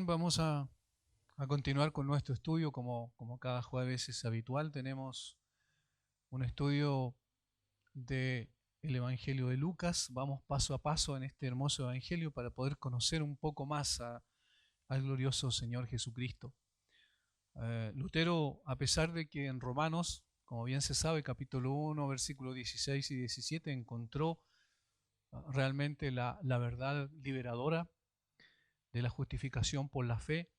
Bien, vamos a continuar con nuestro estudio como cada jueves es habitual. Tenemos un estudio del Evangelio de Lucas. Vamos paso a paso en este hermoso Evangelio para poder conocer un poco más al glorioso Señor Jesucristo. Lutero, a pesar de que en Romanos, como bien se sabe, capítulo 1, versículos 16 y 17, encontró realmente la verdad liberadora de la justificación por la fe.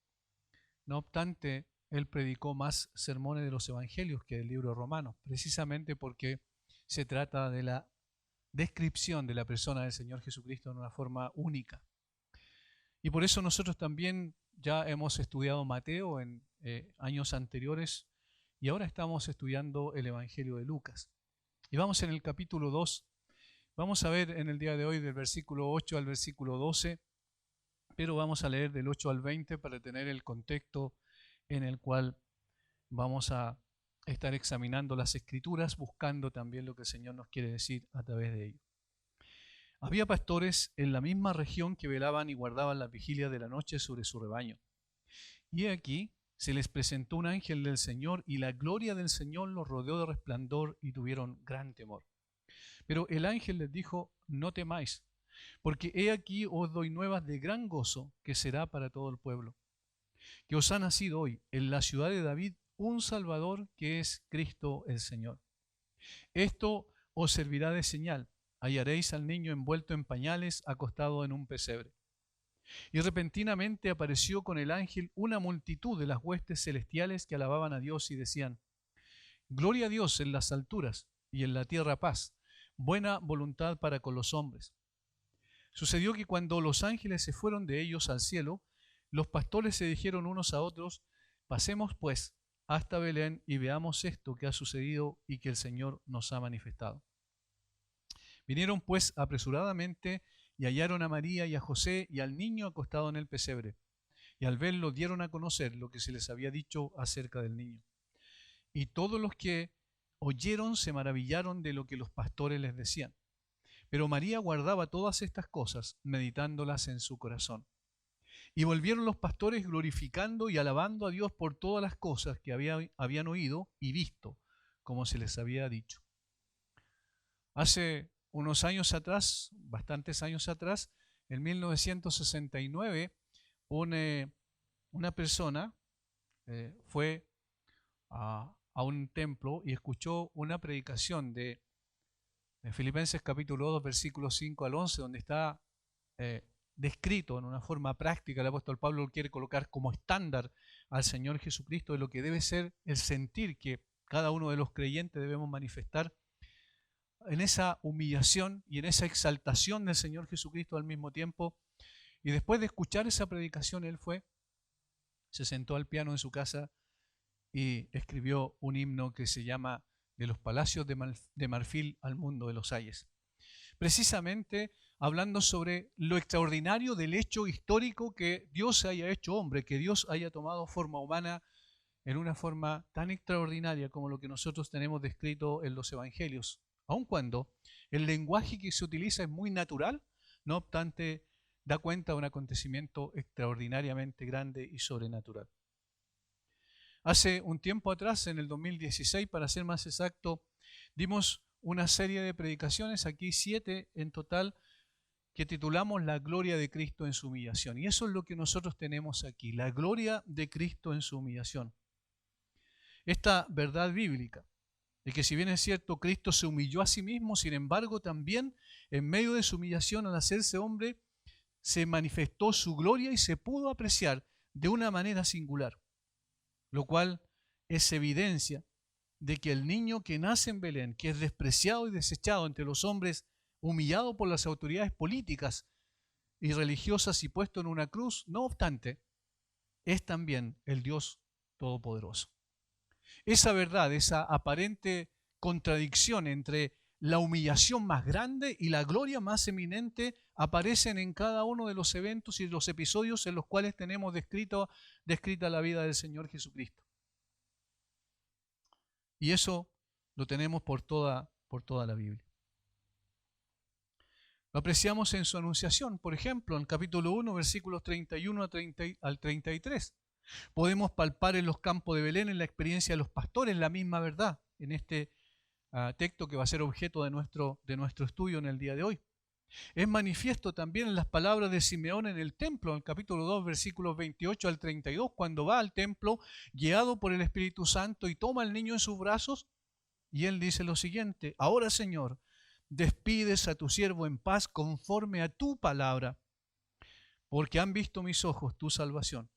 No obstante, él predicó más sermones de los evangelios que del libro de Romanos, precisamente porque se trata de la descripción de la persona del Señor Jesucristo en una forma única. Y por eso nosotros también ya hemos estudiado Mateo en años anteriores y ahora estamos estudiando el Evangelio de Lucas. Y vamos en el capítulo 2. Vamos a ver en el día de hoy del versículo 8 al versículo 12, pero vamos a leer del 8 al 20 para tener el contexto en el cual vamos a estar examinando las Escrituras, buscando también lo que el Señor nos quiere decir a través de ello. Había pastores en la misma región que velaban y guardaban las vigilias de la noche sobre su rebaño. Y aquí se les presentó un ángel del Señor, y la gloria del Señor los rodeó de resplandor, y tuvieron gran temor. Pero el ángel les dijo: no temáis, porque he aquí os doy nuevas de gran gozo, que será para todo el pueblo, que os ha nacido hoy en la ciudad de David un Salvador, que es Cristo el Señor. Esto os servirá de señal: hallaréis al niño envuelto en pañales, acostado en un pesebre. Y repentinamente apareció con el ángel una multitud de las huestes celestiales que alababan a Dios y decían: gloria a Dios en las alturas, y en la tierra paz, buena voluntad para con los hombres. Sucedió que cuando los ángeles se fueron de ellos al cielo, los pastores se dijeron unos a otros: pasemos pues hasta Belén y veamos esto que ha sucedido y que el Señor nos ha manifestado. Vinieron pues apresuradamente y hallaron a María y a José y al niño acostado en el pesebre. Y al verlo dieron a conocer lo que se les había dicho acerca del niño. Y todos los que oyeron se maravillaron de lo que los pastores les decían. Pero María guardaba todas estas cosas, meditándolas en su corazón. Y volvieron los pastores glorificando y alabando a Dios por todas las cosas que habían oído y visto, como se les había dicho. Hace unos años atrás, bastantes años atrás, en 1969, una persona fue a un templo y escuchó una predicación de Filipenses capítulo 2, versículos 5 al 11, donde está descrito en una forma práctica. El apóstol Pablo quiere colocar como estándar al Señor Jesucristo de lo que debe ser el sentir que cada uno de los creyentes debemos manifestar en esa humillación y en esa exaltación del Señor Jesucristo al mismo tiempo. Y después de escuchar esa predicación, él se sentó al piano de su casa y escribió un himno que se llama De los palacios de marfil al mundo de los ayes. Precisamente hablando sobre lo extraordinario del hecho histórico que Dios haya hecho hombre, que Dios haya tomado forma humana en una forma tan extraordinaria como lo que nosotros tenemos descrito en los evangelios, aun cuando el lenguaje que se utiliza es muy natural, no obstante da cuenta de un acontecimiento extraordinariamente grande y sobrenatural. Hace un tiempo atrás, en el 2016, para ser más exacto, dimos una serie de predicaciones, aquí 7 en total, que titulamos La gloria de Cristo en su humillación. Y eso es lo que nosotros tenemos aquí, la gloria de Cristo en su humillación. Esta verdad bíblica, de que si bien es cierto, Cristo se humilló a sí mismo, sin embargo también en medio de su humillación al hacerse hombre, se manifestó su gloria y se pudo apreciar de una manera singular, lo cual es evidencia de que el niño que nace en Belén, que es despreciado y desechado entre los hombres, humillado por las autoridades políticas y religiosas y puesto en una cruz, no obstante, es también el Dios Todopoderoso. Esa verdad, esa aparente contradicción entre la humillación más grande y la gloria más eminente aparecen en cada uno de los eventos y los episodios en los cuales tenemos descrita la vida del Señor Jesucristo. Y eso lo tenemos por toda la Biblia. Lo apreciamos en su anunciación, por ejemplo, en el capítulo 1, versículos 31 al 33. Podemos palpar en los campos de Belén, en la experiencia de los pastores, la misma verdad, en este texto que va a ser objeto de nuestro estudio en el día de hoy. Es manifiesto también en las palabras de Simeón en el templo, en el capítulo 2, versículos 28 al 32, cuando va al templo guiado por el Espíritu Santo y toma al niño en sus brazos, y él dice lo siguiente: ahora, Señor, despides a tu siervo en paz conforme a tu palabra, porque han visto mis ojos tu salvación,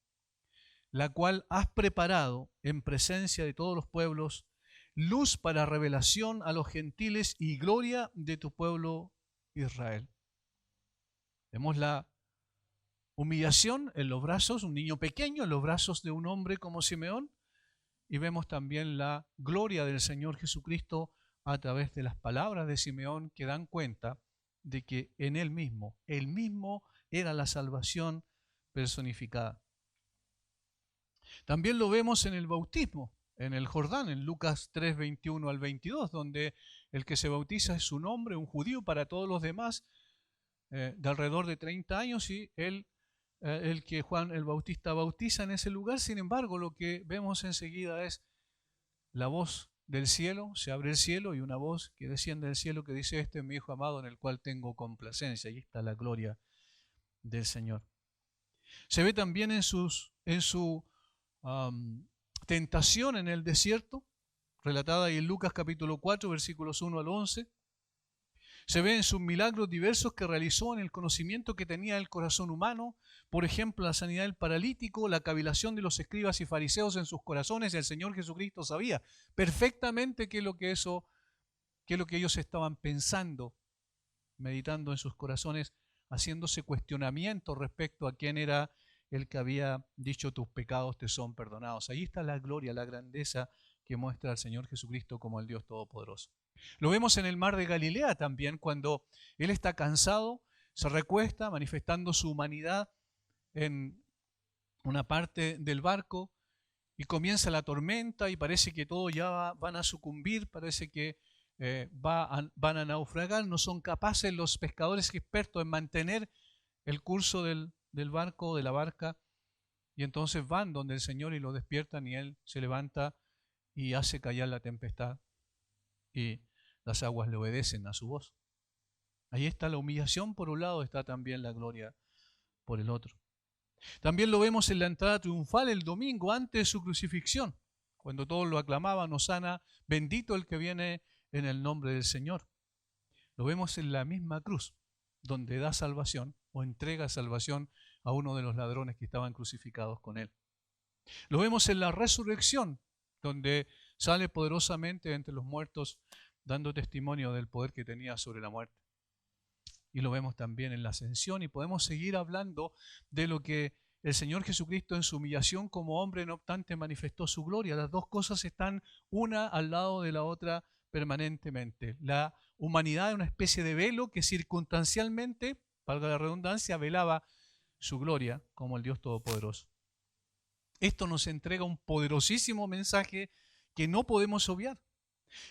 la cual has preparado en presencia de todos los pueblos, luz para revelación a los gentiles y gloria de tu pueblo Israel. Vemos la humillación en los brazos, un niño pequeño en los brazos de un hombre como Simeón, y vemos también la gloria del Señor Jesucristo a través de las palabras de Simeón, que dan cuenta de que en él mismo era la salvación personificada. También lo vemos en el bautismo, en el Jordán, en Lucas 3, 21 al 22, donde el que se bautiza es un hombre, un judío, para todos los demás, de alrededor de 30 años, y el que Juan el Bautista bautiza en ese lugar. Sin embargo, lo que vemos enseguida es la voz del cielo, se abre el cielo y una voz que desciende del cielo que dice: este es mi Hijo amado en el cual tengo complacencia. Ahí está la gloria del Señor. Se ve también en su tentación en el desierto, relatada ahí en Lucas capítulo 4, versículos 1 al 11. Se ve en sus milagros diversos que realizó, en el conocimiento que tenía del corazón humano, por ejemplo, la sanidad del paralítico, la cavilación de los escribas y fariseos en sus corazones. El Señor Jesucristo sabía perfectamente qué es lo que ellos estaban pensando, meditando en sus corazones, haciéndose cuestionamientos respecto a quién era el que había dicho: tus pecados te son perdonados. Ahí está la gloria, la grandeza que muestra al Señor Jesucristo como el Dios Todopoderoso. Lo vemos en el mar de Galilea también, cuando Él está cansado, se recuesta manifestando su humanidad en una parte del barco, y comienza la tormenta y parece que todos ya van a sucumbir, parece que van a naufragar. No son capaces los pescadores expertos en mantener el curso del barco, de la barca, y entonces van donde el Señor y lo despiertan, y Él se levanta y hace callar la tempestad, y las aguas le obedecen a su voz. Ahí está la humillación por un lado, está también la gloria por el otro. También lo vemos en la entrada triunfal el domingo antes de su crucifixión, cuando todos lo aclamaban: hosana, bendito el que viene en el nombre del Señor. Lo vemos en la misma cruz, donde da salvación o entrega salvación a uno de los ladrones que estaban crucificados con él. Lo vemos en la resurrección, donde sale poderosamente entre los muertos, dando testimonio del poder que tenía sobre la muerte. Y lo vemos también en la ascensión, y podemos seguir hablando de lo que el Señor Jesucristo en su humillación como hombre, no obstante, manifestó su gloria. Las dos cosas están una al lado de la otra permanentemente. La humanidad es una especie de velo que circunstancialmente, valga la redundancia, velaba su gloria como el Dios Todopoderoso. Esto nos entrega un poderosísimo mensaje que no podemos obviar.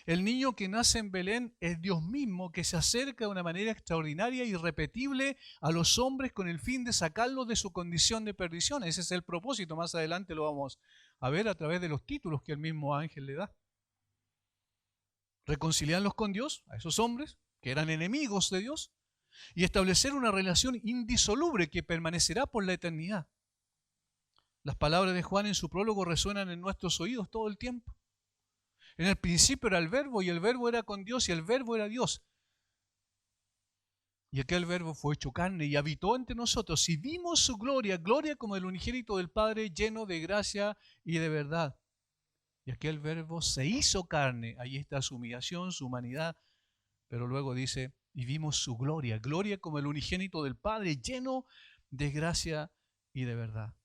El niño que nace en Belén es Dios mismo, que se acerca de una manera extraordinaria y irrepetible a los hombres con el fin de sacarlos de su condición de perdición. Ese es el propósito. Más adelante lo vamos a ver a través de los títulos que el mismo ángel le da. Reconciliarlos con Dios, a esos hombres que eran enemigos de Dios, y establecer una relación indisoluble que permanecerá por la eternidad. Las palabras de Juan en su prólogo resuenan en nuestros oídos todo el tiempo. En el principio era el Verbo, y el Verbo era con Dios, y el Verbo era Dios. Y aquel Verbo fue hecho carne y habitó entre nosotros, y vimos su gloria, gloria como el unigénito del Padre, lleno de gracia y de verdad. Y aquel Verbo se hizo carne. Ahí está su humillación, su humanidad. Pero luego dice: y vimos su gloria, gloria como el unigénito del Padre, lleno de gracia y de verdad.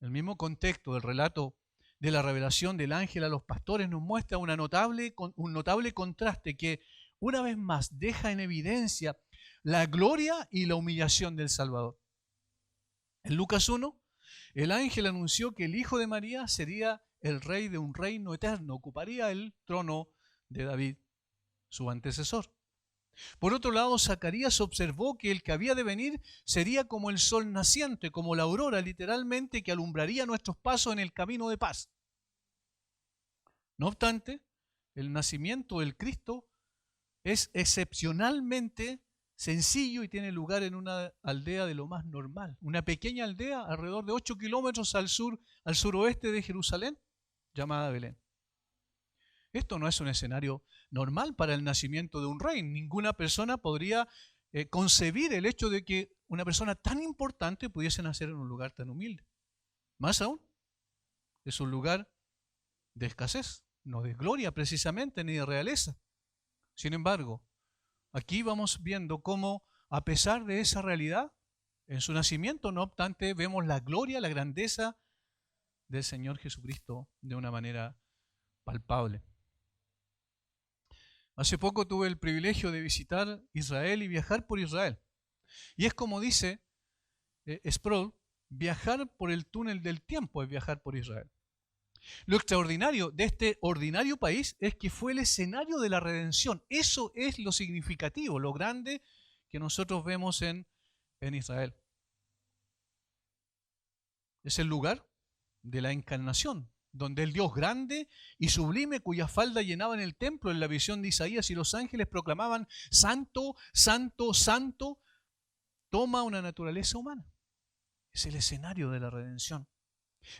El mismo contexto del relato de la revelación del ángel a los pastores nos muestra un notable contraste que una vez más deja en evidencia la gloria y la humillación del Salvador. En Lucas 1, el ángel anunció que el hijo de María sería el rey de un reino eterno, ocuparía el trono de David, su antecesor. Por otro lado, Zacarías observó que el que había de venir sería como el sol naciente, como la aurora, literalmente, que alumbraría nuestros pasos en el camino de paz. No obstante, el nacimiento del Cristo es excepcionalmente sencillo y tiene lugar en una aldea de lo más normal. Una pequeña aldea alrededor de 8 kilómetros al suroeste de Jerusalén, llamada Belén. Esto no es un escenario normal para el nacimiento de un rey. Ninguna persona podría concebir el hecho de que una persona tan importante pudiese nacer en un lugar tan humilde. Más aún, es un lugar de escasez, no de gloria precisamente, ni de realeza. Sin embargo, aquí vamos viendo cómo, a pesar de esa realidad, en su nacimiento, no obstante, vemos la gloria, la grandeza del Señor Jesucristo de una manera palpable. Hace poco tuve el privilegio de visitar Israel y viajar por Israel. Y es como dice Sproul, viajar por el túnel del tiempo es viajar por Israel. Lo extraordinario de este ordinario país es que fue el escenario de la redención. Eso es lo significativo, lo grande que nosotros vemos en Israel. Es el lugar de la encarnación, donde el Dios grande y sublime, cuya falda llenaban el templo en la visión de Isaías y los ángeles proclamaban: Santo, Santo, Santo, toma una naturaleza humana. Es el escenario de la redención.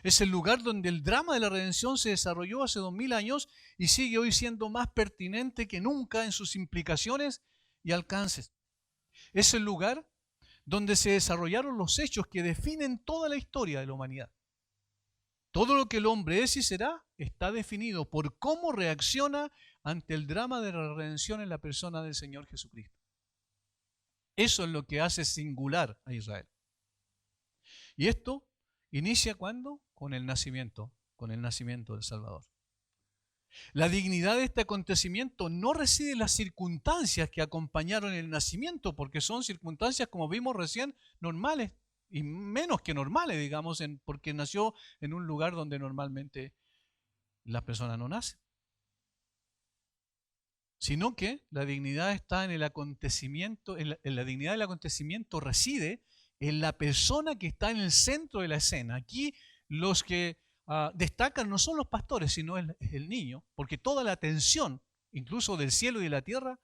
Es el lugar donde el drama de la redención se desarrolló hace 2000 años y sigue hoy siendo más pertinente que nunca en sus implicaciones y alcances. Es el lugar donde se desarrollaron los hechos que definen toda la historia de la humanidad. Todo lo que el hombre es y será está definido por cómo reacciona ante el drama de la redención en la persona del Señor Jesucristo. Eso es lo que hace singular a Israel. Y esto inicia ¿cuándo? Con el nacimiento del Salvador. La dignidad de este acontecimiento no reside en las circunstancias que acompañaron el nacimiento, porque son circunstancias, como vimos recién, normales y menos que normales, digamos, porque nació en un lugar donde normalmente las personas no nacen. Sino que la dignidad está en el acontecimiento, en la dignidad del acontecimiento reside en la persona que está en el centro de la escena. Aquí los que destacan no son los pastores, sino es el niño, porque toda la atención, incluso del cielo y de la tierra,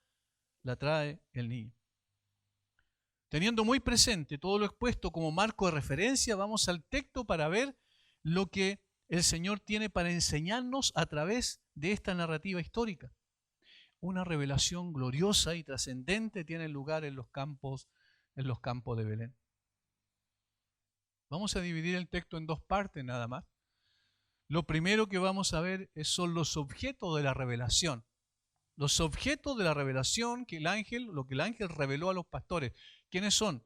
la trae el niño. Teniendo muy presente todo lo expuesto como marco de referencia, vamos al texto para ver lo que el Señor tiene para enseñarnos a través de esta narrativa histórica. Una revelación gloriosa y trascendente tiene lugar en los campos de Belén. Vamos a dividir el texto en dos partes nada más. Lo primero que vamos a ver son los objetos de la revelación. Los objetos de la revelación lo que el ángel reveló a los pastores. ¿Quiénes son?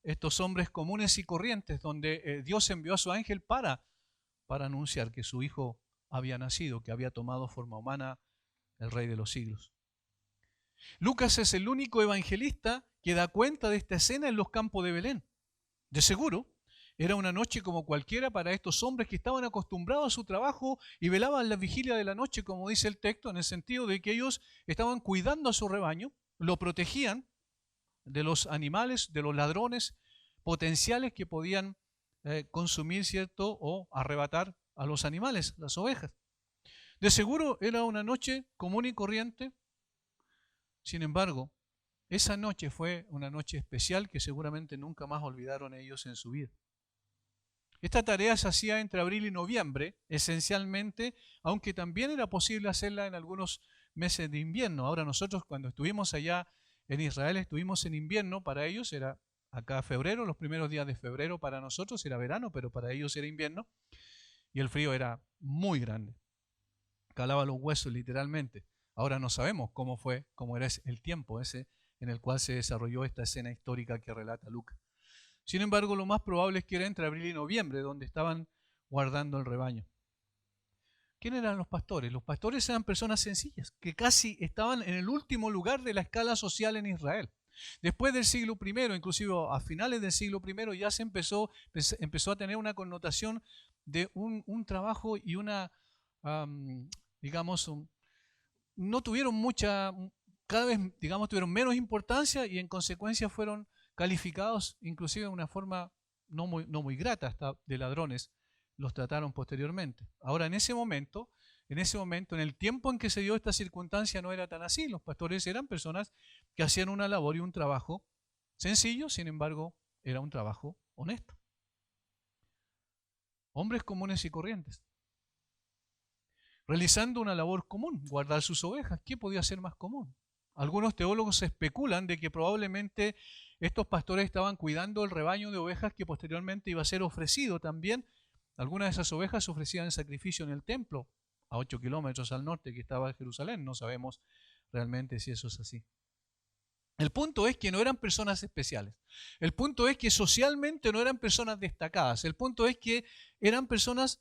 Estos hombres comunes y corrientes, donde Dios envió a su ángel para anunciar que su hijo había nacido, que había tomado forma humana, el Rey de los siglos. Lucas es el único evangelista que da cuenta de esta escena en los campos de Belén. De seguro, era una noche como cualquiera para estos hombres que estaban acostumbrados a su trabajo y velaban la vigilia de la noche, como dice el texto, en el sentido de que ellos estaban cuidando a su rebaño, lo protegían de los animales, de los ladrones potenciales que podían consumir, ¿cierto?, o arrebatar a los animales, las ovejas. De seguro era una noche común y corriente. Sin embargo, esa noche fue una noche especial que seguramente nunca más olvidaron ellos en su vida. Esta tarea se hacía entre abril y noviembre, esencialmente, aunque también era posible hacerla en algunos meses de invierno. Ahora nosotros cuando estuvimos allá en Israel, estuvimos en invierno, para ellos era acá febrero, los primeros días de febrero para nosotros era verano, pero para ellos era invierno, y el frío era muy grande. Calaba los huesos literalmente. Ahora no sabemos cómo era el tiempo ese en el cual se desarrolló esta escena histórica que relata Lucas. Sin embargo, lo más probable es que era entre abril y noviembre, donde estaban guardando el rebaño. ¿Quiénes eran los pastores? Los pastores eran personas sencillas, que casi estaban en el último lugar de la escala social en Israel. Después del siglo I, inclusive a finales del siglo I, ya se empezó a tener una connotación de un trabajo y una, no tuvieron cada vez, digamos, tuvieron menos importancia y en consecuencia fueron calificados, inclusive de una forma no muy grata, hasta de ladrones los trataron posteriormente. Ahora, en ese momento, en el tiempo en que se dio esta circunstancia, no era tan así. Los pastores eran personas que hacían una labor y un trabajo sencillo, sin embargo, era un trabajo honesto. Hombres comunes y corrientes, realizando una labor común, guardar sus ovejas. ¿Qué podía ser más común? Algunos teólogos especulan de que probablemente estos pastores estaban cuidando el rebaño de ovejas que posteriormente iba a ser ofrecido también. Algunas de esas ovejas se ofrecían en sacrificio en el templo, a 8 kilómetros al norte que estaba Jerusalén. No sabemos realmente si eso es así. El punto es que no eran personas especiales. El punto es que socialmente no eran personas destacadas. El punto es que eran personas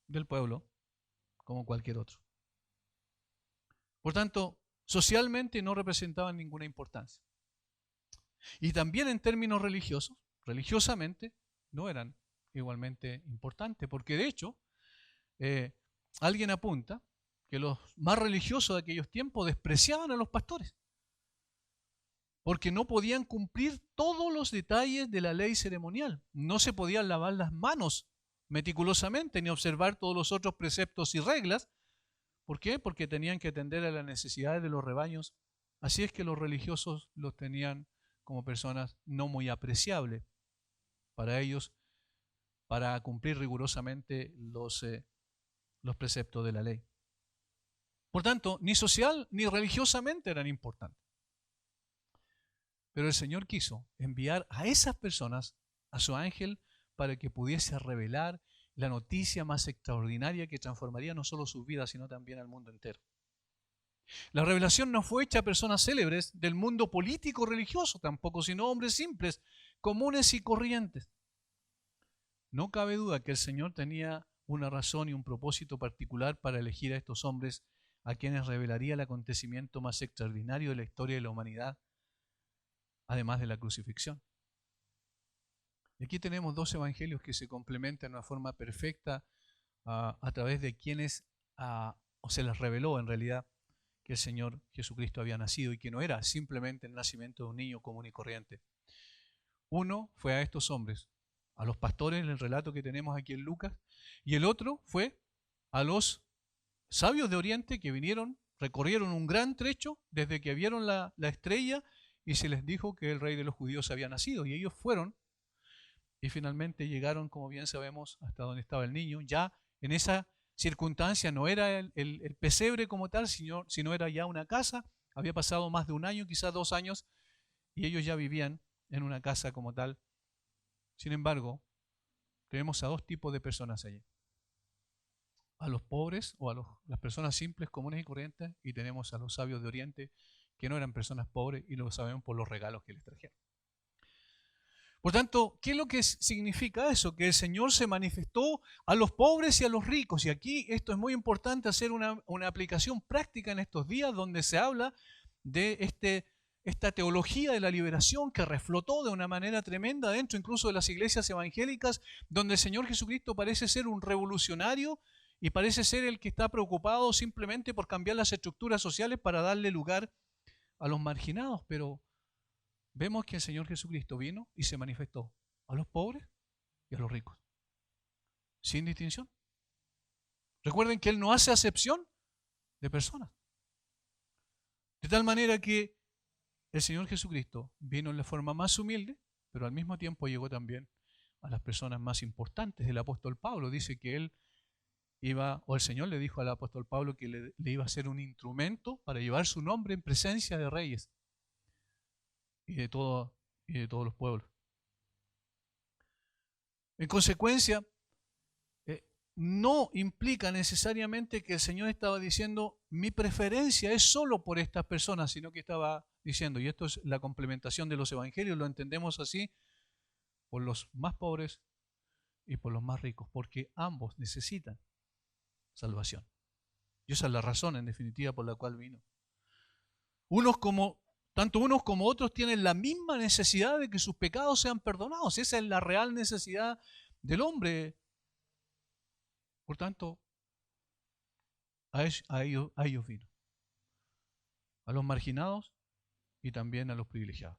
del pueblo, como cualquier otro. Por tanto, socialmente no representaban ninguna importancia. Y también en términos religiosos, religiosamente, no eran igualmente importantes, porque de hecho, alguien apunta que los más religiosos de aquellos tiempos despreciaban a los pastores, porque no podían cumplir todos los detalles de la ley ceremonial. No se podían lavar las manos meticulosamente, ni observar todos los otros preceptos y reglas. ¿Por qué? Porque tenían que atender a las necesidades de los rebaños. Así es que los religiosos los tenían como personas no muy apreciables para ellos, para cumplir rigurosamente los preceptos de la ley. Por tanto, ni social ni religiosamente eran importantes. Pero el Señor quiso enviar a esas personas, a su ángel, para que pudiese revelar la noticia más extraordinaria que transformaría no solo sus vidas, sino también al mundo entero. La revelación no fue hecha a personas célebres del mundo político religioso tampoco, sino hombres simples, comunes y corrientes. No cabe duda que el Señor tenía una razón y un propósito particular para elegir a estos hombres a quienes revelaría el acontecimiento más extraordinario de la historia de la humanidad, además de la crucifixión. Y aquí tenemos dos evangelios que se complementan de una forma perfecta a través de quienes o se les reveló en realidad que el Señor Jesucristo había nacido y que no era simplemente el nacimiento de un niño común y corriente. Uno fue a estos hombres, a los pastores en el relato que tenemos aquí en Lucas, y el otro fue a los sabios de Oriente que vinieron, recorrieron un gran trecho desde que vieron la estrella y se les dijo que el rey de los judíos había nacido, y ellos fueron y finalmente llegaron, como bien sabemos, hasta donde estaba el niño. Ya en esa circunstancia no era el pesebre como tal, sino era ya una casa. Había pasado más de un año, quizás 2 años, y ellos ya vivían en una casa como tal. Sin embargo, tenemos a dos tipos de personas allí. A los pobres o a las personas simples, comunes y corrientes, y tenemos a los sabios de Oriente, que no eran personas pobres y lo sabemos por los regalos que les trajeron. Por tanto, ¿qué es lo que significa eso? Que el Señor se manifestó a los pobres y a los ricos. Y aquí esto es muy importante hacer una aplicación práctica en estos días donde se habla de esta teología de la liberación que reflotó de una manera tremenda dentro incluso de las iglesias evangélicas, donde el Señor Jesucristo parece ser un revolucionario y parece ser el que está preocupado simplemente por cambiar las estructuras sociales para darle lugar a los marginados. Pero vemos que el Señor Jesucristo vino y se manifestó a los pobres y a los ricos, sin distinción. Recuerden que Él no hace acepción de personas. De tal manera que el Señor Jesucristo vino en la forma más humilde, pero al mismo tiempo llegó también a las personas más importantes. El apóstol Pablo dice que él o el Señor le dijo al apóstol Pablo que le iba a ser un instrumento para llevar su nombre en presencia de reyes y de todos los pueblos. En consecuencia, no implica necesariamente que el Señor estaba diciendo mi preferencia es solo por estas personas, sino que estaba diciendo, y esto es la complementación de los evangelios, lo entendemos así, por los más pobres y por los más ricos, porque ambos necesitan salvación. Y esa es la razón, en definitiva, por la cual vino. Tanto unos como otros tienen la misma necesidad de que sus pecados sean perdonados. Esa es la real necesidad del hombre. Por tanto, a ellos vino. a los marginados y también a los privilegiados.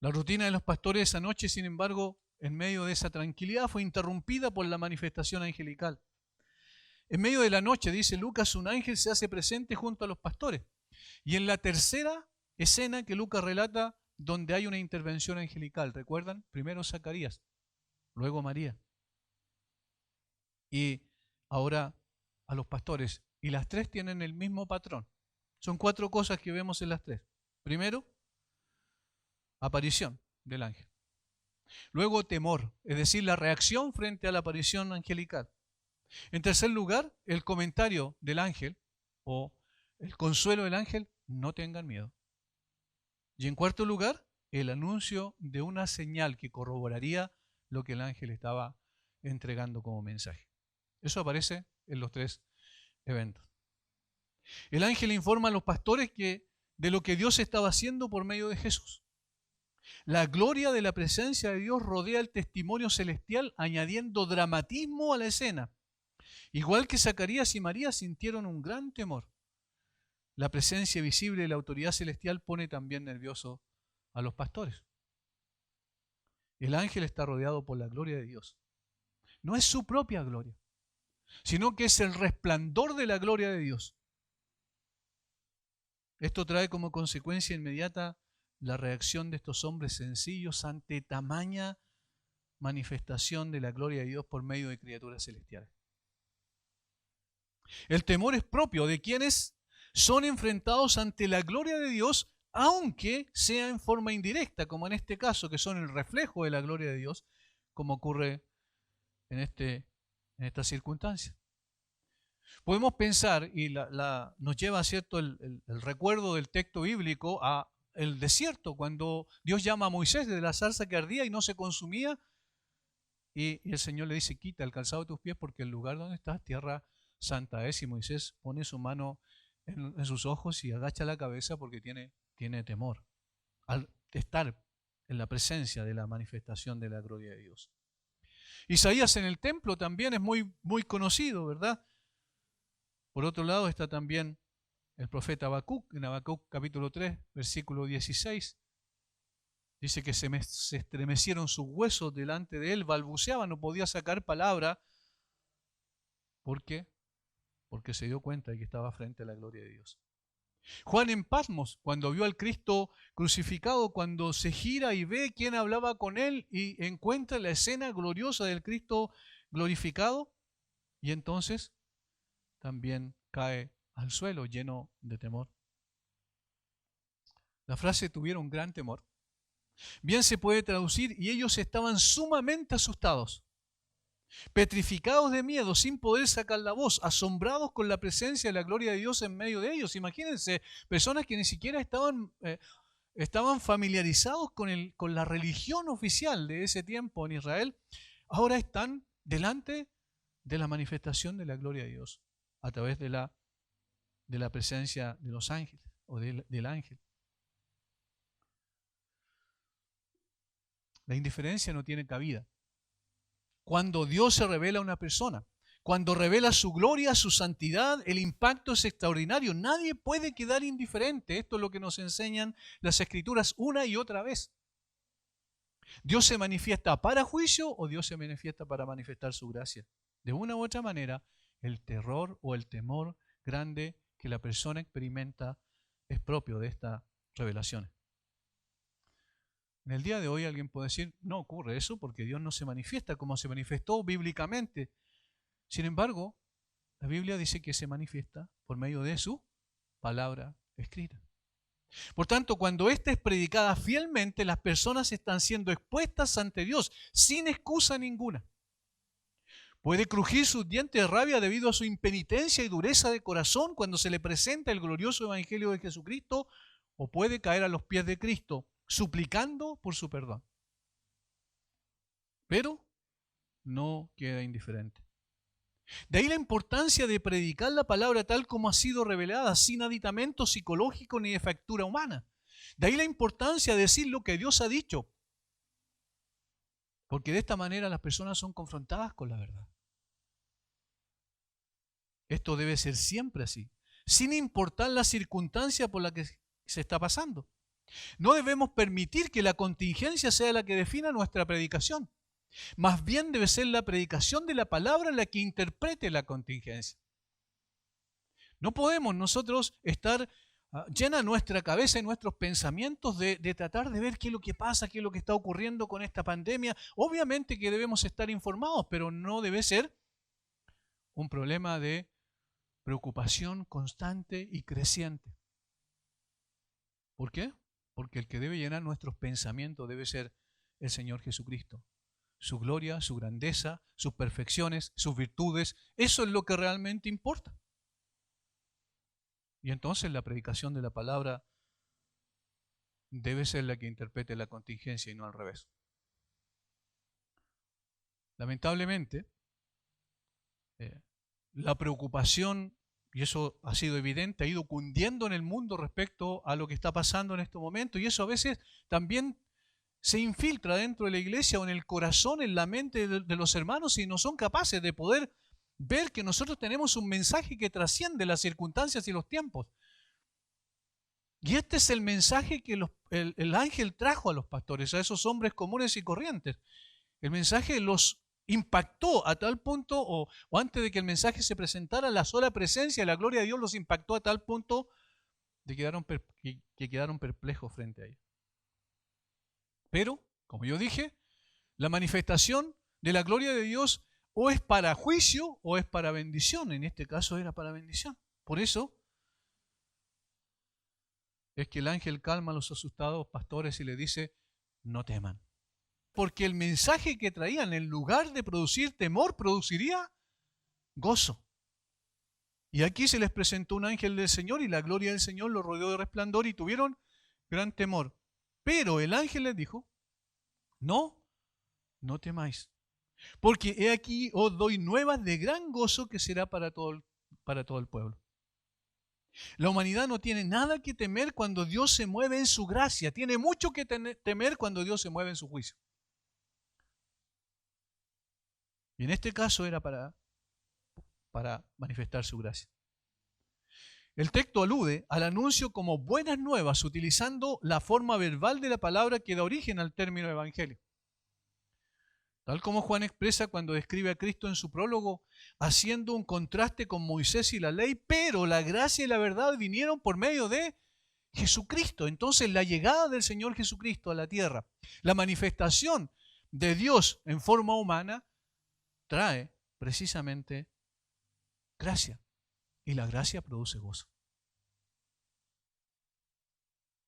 La rutina de los pastores esa noche, sin embargo, en medio de esa tranquilidad, fue interrumpida por la manifestación angelical. En medio de la noche, dice Lucas, un ángel se hace presente junto a los pastores. Y en la tercera escena que Lucas relata, donde hay una intervención angelical, ¿recuerdan? Primero Zacarías, luego María. Y ahora a los pastores. Y las tres tienen el mismo patrón. Son 4 cosas que vemos en las tres. Primero, aparición del ángel. Luego, temor, es decir, la reacción frente a la aparición angelical. En tercer lugar, el comentario del ángel o el consuelo del ángel, no tengan miedo. Y en cuarto lugar, el anuncio de una señal que corroboraría lo que el ángel estaba entregando como mensaje. Eso aparece en los 3 eventos. El ángel informa a los pastores de lo que Dios estaba haciendo por medio de Jesús. La gloria de la presencia de Dios rodea el testimonio celestial, añadiendo dramatismo a la escena. Igual que Zacarías y María sintieron un gran temor. La presencia visible de la autoridad celestial pone también nervioso a los pastores. El ángel está rodeado por la gloria de Dios. No es su propia gloria, sino que es el resplandor de la gloria de Dios. Esto trae como consecuencia inmediata la reacción de estos hombres sencillos ante tamaña manifestación de la gloria de Dios por medio de criaturas celestiales. El temor es propio de quienes son enfrentados ante la gloria de Dios, aunque sea en forma indirecta, como en este caso, que son el reflejo de la gloria de Dios, como ocurre en esta circunstancia. Podemos pensar, y nos lleva, ¿cierto?, el recuerdo del texto bíblico a el desierto, cuando Dios llama a Moisés de la zarza que ardía y no se consumía, y el Señor le dice, quita el calzado de tus pies porque el lugar donde estás, tierra santa es, y Moisés pone su mano en sus ojos y agacha la cabeza porque tiene temor al estar en la presencia de la manifestación de la gloria de Dios. Isaías en el templo también es muy, muy conocido, ¿verdad? Por otro lado está también el profeta Habacuc, en Habacuc capítulo 3, versículo 16. Dice que se estremecieron sus huesos delante de él, balbuceaba, no podía sacar palabra. ¿Por qué? Porque se dio cuenta de que estaba frente a la gloria de Dios. Juan en Patmos, cuando vio al Cristo crucificado, cuando se gira y ve quién hablaba con él y encuentra la escena gloriosa del Cristo glorificado, y entonces también cae al suelo lleno de temor. La frase tuvieron gran temor. Bien se puede traducir, y ellos estaban sumamente asustados, petrificados de miedo, sin poder sacar la voz, asombrados con la presencia de la gloria de Dios en medio de ellos. Imagínense, personas que ni siquiera estaban familiarizados con la religión oficial de ese tiempo en Israel, ahora están delante de la manifestación de la gloria de Dios a través de la presencia de los ángeles o del ángel. La indiferencia no tiene cabida. Cuando Dios se revela a una persona, cuando revela su gloria, su santidad, el impacto es extraordinario. Nadie puede quedar indiferente. Esto es lo que nos enseñan las Escrituras una y otra vez. Dios se manifiesta para juicio o Dios se manifiesta para manifestar su gracia. De una u otra manera, el terror o el temor grande que la persona experimenta es propio de estas revelaciones. En el día de hoy alguien puede decir, no ocurre eso porque Dios no se manifiesta como se manifestó bíblicamente. Sin embargo, la Biblia dice que se manifiesta por medio de su palabra escrita. Por tanto, cuando ésta es predicada fielmente, las personas están siendo expuestas ante Dios sin excusa ninguna. Puede crujir sus dientes de rabia debido a su impenitencia y dureza de corazón cuando se le presenta el glorioso evangelio de Jesucristo, o puede caer a los pies de Cristo suplicando por su perdón. Pero no queda indiferente. De ahí la importancia de predicar la palabra tal como ha sido revelada, sin aditamento psicológico ni de factura humana. De ahí la importancia de decir lo que Dios ha dicho, porque de esta manera las personas son confrontadas con la verdad. Esto debe ser siempre así. sin importar la circunstancia por la que se está pasando. No debemos permitir que la contingencia sea la que defina nuestra predicación. Más bien debe ser la predicación de la palabra la que interprete la contingencia. No podemos nosotros estar llena nuestra cabeza y nuestros pensamientos de tratar de ver qué es lo que pasa, qué es lo que está ocurriendo con esta pandemia. Obviamente que debemos estar informados, pero no debe ser un problema de preocupación constante y creciente. ¿Por qué? Porque el que debe llenar nuestros pensamientos debe ser el Señor Jesucristo. Su gloria, su grandeza, sus perfecciones, sus virtudes, eso es lo que realmente importa. Y entonces la predicación de la palabra debe ser la que interprete la contingencia y no al revés. Lamentablemente, la preocupación, y eso ha sido evidente, ha ido cundiendo en el mundo respecto a lo que está pasando en este momento, y eso a veces también se infiltra dentro de la iglesia o en el corazón, en la mente de los hermanos, y no son capaces de poder ver que nosotros tenemos un mensaje que trasciende las circunstancias y los tiempos. Y este es el mensaje que el ángel trajo a los pastores, a esos hombres comunes y corrientes. El mensaje los impactó a tal punto, o antes de que el mensaje se presentara, la sola presencia de la gloria de Dios los impactó a tal punto de que quedaron perplejos frente a ella. Pero, como yo dije, la manifestación de la gloria de Dios o es para juicio o es para bendición. En este caso era para bendición. Por eso es que el ángel calma a los asustados pastores y le dice, no teman. Porque el mensaje que traían, en lugar de producir temor, produciría gozo. Y aquí se les presentó un ángel del Señor y la gloria del Señor los rodeó de resplandor y tuvieron gran temor. Pero el ángel les dijo, no temáis. Porque he aquí os doy nuevas de gran gozo que será para todo el pueblo. La humanidad no tiene nada que temer cuando Dios se mueve en su gracia. Tiene mucho que temer cuando Dios se mueve en su juicio. Y en este caso era para manifestar su gracia. El texto alude al anuncio como buenas nuevas, utilizando la forma verbal de la palabra que da origen al término evangelio. Tal como Juan expresa cuando describe a Cristo en su prólogo, haciendo un contraste con Moisés y la ley, pero la gracia y la verdad vinieron por medio de Jesucristo. Entonces la llegada del Señor Jesucristo a la tierra, la manifestación de Dios en forma humana, trae precisamente gracia. Y la gracia produce gozo.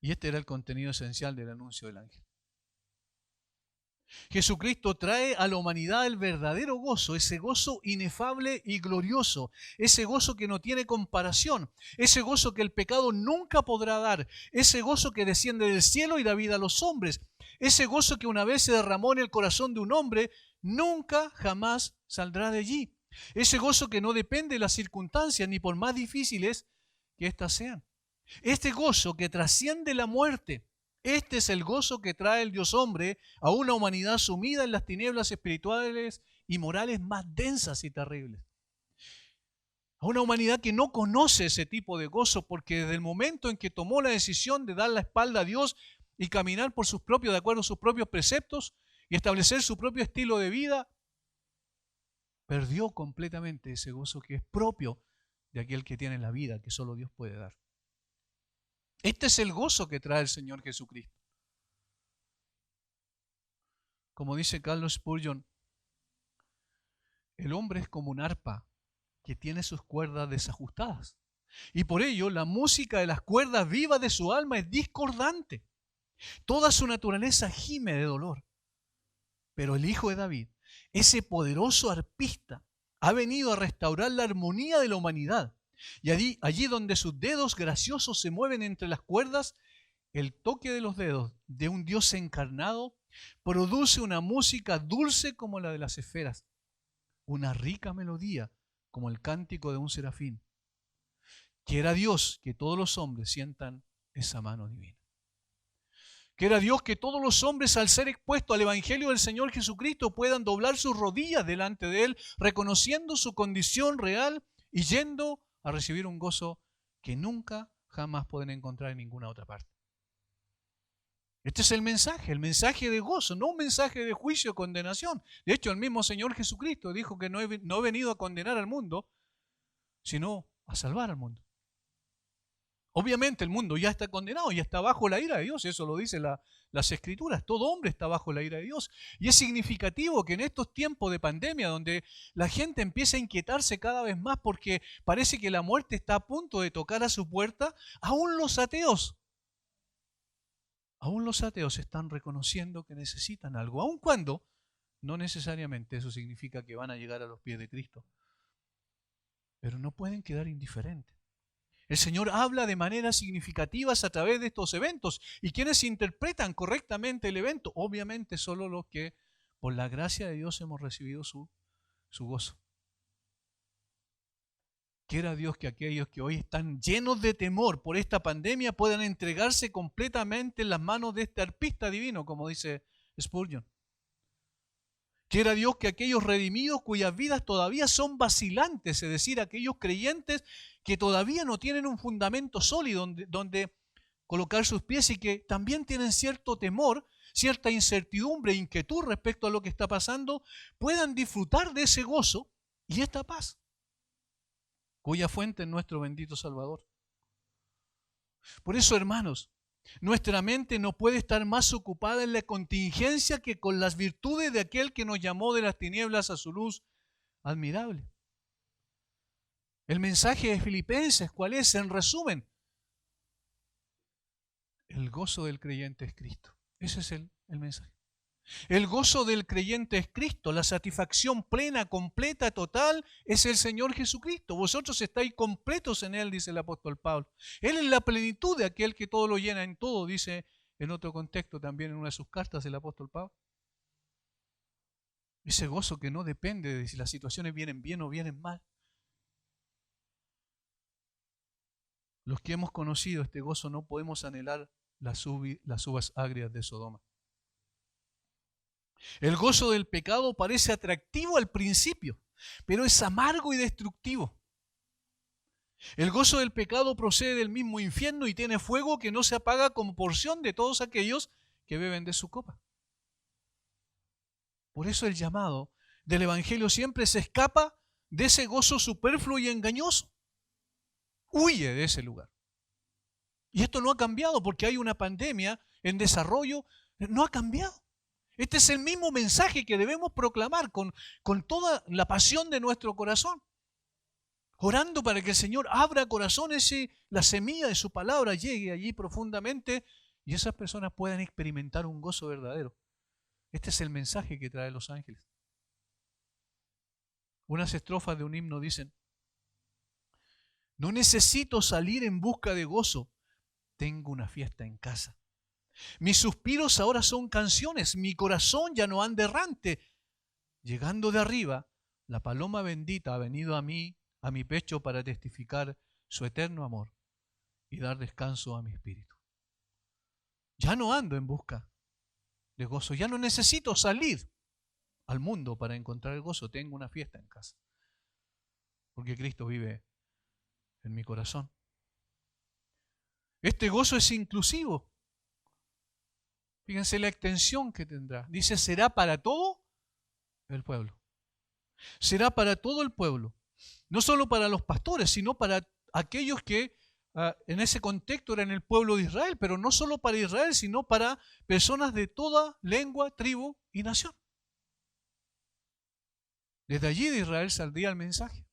Y este era el contenido esencial del anuncio del ángel. Jesucristo trae a la humanidad el verdadero gozo, ese gozo inefable y glorioso, ese gozo que no tiene comparación, ese gozo que el pecado nunca podrá dar, ese gozo que desciende del cielo y da vida a los hombres, ese gozo que una vez se derramó en el corazón de un hombre, nunca jamás saldrá de allí. Ese gozo que no depende de las circunstancias, ni por más difíciles que éstas sean. Este gozo que trasciende la muerte. Este es el gozo que trae el Dios hombre a una humanidad sumida en las tinieblas espirituales y morales más densas y terribles. A una humanidad que no conoce ese tipo de gozo, porque desde el momento en que tomó la decisión de dar la espalda a Dios y caminar por sus propios, de acuerdo a sus propios preceptos y establecer su propio estilo de vida, perdió completamente ese gozo que es propio de aquel que tiene la vida, que solo Dios puede dar. Este es el gozo que trae el Señor Jesucristo. Como dice Carlos Spurgeon, el hombre es como un arpa que tiene sus cuerdas desajustadas. Y por ello la música de las cuerdas vivas de su alma es discordante. Toda su naturaleza gime de dolor. Pero el Hijo de David, ese poderoso arpista, ha venido a restaurar la armonía de la humanidad. Y allí donde sus dedos graciosos se mueven entre las cuerdas, el toque de los dedos de un Dios encarnado produce una música dulce como la de las esferas, una rica melodía como el cántico de un serafín. Quiera Dios que todos los hombres sientan esa mano divina. Quiera Dios que todos los hombres, al ser expuestos al Evangelio del Señor Jesucristo, puedan doblar sus rodillas delante de Él, reconociendo su condición real y yendo a recibir un gozo que nunca, jamás pueden encontrar en ninguna otra parte. Este es el mensaje de gozo, no un mensaje de juicio o condenación. De hecho, el mismo Señor Jesucristo dijo que no he venido a condenar al mundo, sino a salvar al mundo. Obviamente el mundo ya está condenado, ya está bajo la ira de Dios, eso lo dicen las Escrituras, todo hombre está bajo la ira de Dios. Y es significativo que en estos tiempos de pandemia, donde la gente empieza a inquietarse cada vez más porque parece que la muerte está a punto de tocar a su puerta, aún los ateos están reconociendo que necesitan algo, aun cuando no necesariamente eso significa que van a llegar a los pies de Cristo. Pero no pueden quedar indiferentes. El Señor habla de maneras significativas a través de estos eventos. ¿Y quienes interpretan correctamente el evento? Obviamente solo los que por la gracia de Dios hemos recibido su gozo. Quiera Dios que aquellos que hoy están llenos de temor por esta pandemia puedan entregarse completamente en las manos de este arpista divino, como dice Spurgeon. Quiera Dios que aquellos redimidos cuyas vidas todavía son vacilantes, es decir, aquellos creyentes que todavía no tienen un fundamento sólido donde colocar sus pies y que también tienen cierto temor, cierta incertidumbre e inquietud respecto a lo que está pasando, puedan disfrutar de ese gozo y esta paz, cuya fuente es nuestro bendito Salvador. Por eso, hermanos, nuestra mente no puede estar más ocupada en la contingencia que con las virtudes de aquel que nos llamó de las tinieblas a su luz admirable. El mensaje de Filipenses, ¿cuál es? En resumen, el gozo del creyente es Cristo. Ese es el mensaje. El gozo del creyente es Cristo. La satisfacción plena, completa, total es el Señor Jesucristo. Vosotros estáis completos en Él, dice el apóstol Pablo. Él es la plenitud de aquel que todo lo llena en todo, dice en otro contexto también en una de sus cartas el apóstol Pablo. Ese gozo que no depende de si las situaciones vienen bien o vienen mal. Los que hemos conocido este gozo no podemos anhelar las uvas agrias de Sodoma. El gozo del pecado parece atractivo al principio, pero es amargo y destructivo. El gozo del pecado procede del mismo infierno y tiene fuego que no se apaga como porción de todos aquellos que beben de su copa. Por eso el llamado del Evangelio siempre se escapa de ese gozo superfluo y engañoso. Huye de ese lugar. Y esto no ha cambiado porque hay una pandemia en desarrollo. No ha cambiado. Este es el mismo mensaje que debemos proclamar con toda la pasión de nuestro corazón. Orando para que el Señor abra corazones y la semilla de su palabra llegue allí profundamente y esas personas puedan experimentar un gozo verdadero. Este es el mensaje que traen los ángeles. Unas estrofas de un himno dicen: no necesito salir en busca de gozo, tengo una fiesta en casa. Mis suspiros ahora son canciones, mi corazón ya no anda errante. Llegando de arriba, la paloma bendita ha venido a mí, a mi pecho, para testificar su eterno amor y dar descanso a mi espíritu. Ya no ando en busca de gozo, ya no necesito salir al mundo para encontrar el gozo, tengo una fiesta en casa, porque Cristo vive en mi corazón. Este gozo es inclusivo. Fíjense la extensión que tendrá. Dice, será para todo el pueblo. Será para todo el pueblo. No solo para los pastores, sino para aquellos que en ese contexto eran el pueblo de Israel, pero no solo para Israel, sino para personas de toda lengua, tribu y nación. Desde allí de Israel saldría el mensaje.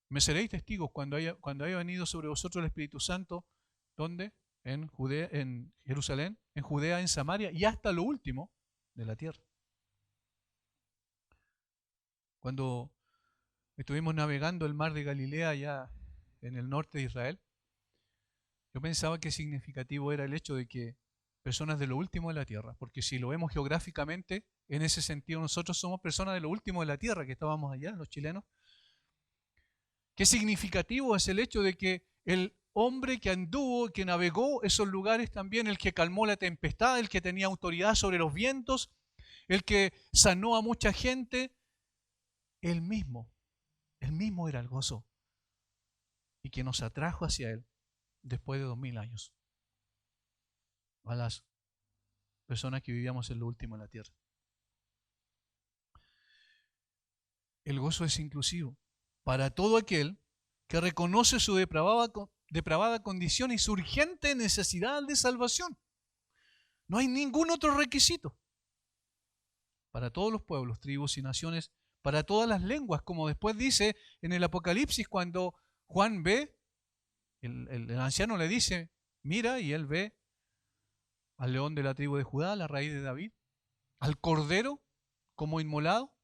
Me seréis testigos cuando haya venido sobre vosotros el Espíritu Santo. ¿Dónde? En Judea, en Jerusalén, en Judea, en Samaria y hasta lo último de la tierra. Cuando estuvimos navegando el mar de Galilea allá en el norte de Israel, yo pensaba que significativo era el hecho de que personas de lo último de la tierra, porque si lo vemos geográficamente, en ese sentido nosotros somos personas de lo último de la tierra que estábamos allá, los chilenos. Qué significativo es el hecho de que el hombre que anduvo, que navegó esos lugares también, el que calmó la tempestad, el que tenía autoridad sobre los vientos, el que sanó a mucha gente, él mismo era el gozo. y que nos atrajo hacia Él después de 2000 años. A las personas que vivíamos en lo último en la tierra. El gozo es inclusivo para todo aquel que reconoce su depravada condición y su urgente necesidad de salvación. No hay ningún otro requisito. Para todos los pueblos, tribus y naciones, para todas las lenguas, como después dice en el Apocalipsis cuando Juan ve, el anciano le dice, mira, y él ve al león de la tribu de Judá, la raíz de David, al cordero como inmolado,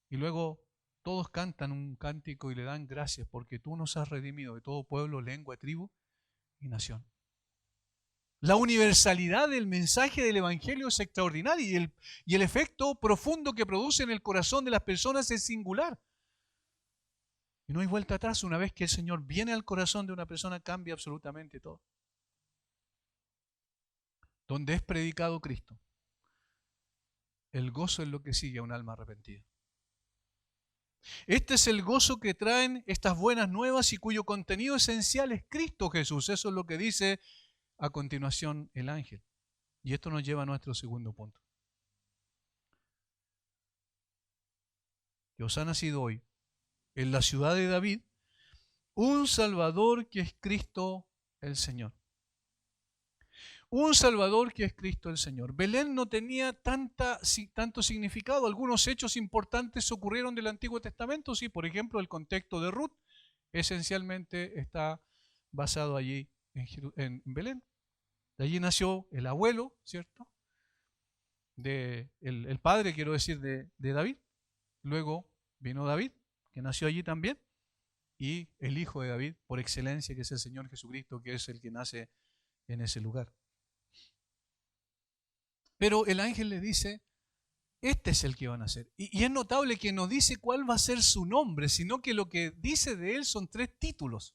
y luego todos cantan un cántico y le dan gracias porque tú nos has redimido de todo pueblo, lengua, tribu y nación. La universalidad del mensaje del Evangelio es extraordinaria y el efecto profundo que produce en el corazón de las personas es singular. Y no hay vuelta atrás. Una vez que el Señor viene al corazón de una persona, cambia absolutamente todo. Donde es predicado Cristo, el gozo es lo que sigue a un alma arrepentida. Este es el gozo que traen estas buenas nuevas y cuyo contenido esencial es Cristo Jesús. Eso es lo que dice a continuación el ángel. Y esto nos lleva a nuestro segundo punto. Que os ha nacido hoy, en la ciudad de David, un Salvador que es Cristo el Señor. Un Salvador que es Cristo el Señor. Belén no tenía tanto significado. Algunos hechos importantes ocurrieron del Antiguo Testamento. Sí, por ejemplo, el contexto de Ruth esencialmente está basado allí en Belén. De allí nació el abuelo, ¿cierto? El padre, quiero decir, de David. Luego vino David, que nació allí también. Y el hijo de David, por excelencia, que es el Señor Jesucristo, que es el que nace en ese lugar. Pero el ángel le dice, este es el que va a nacer. Y es notable que no dice cuál va a ser su nombre, sino que lo que dice de él son 3 títulos.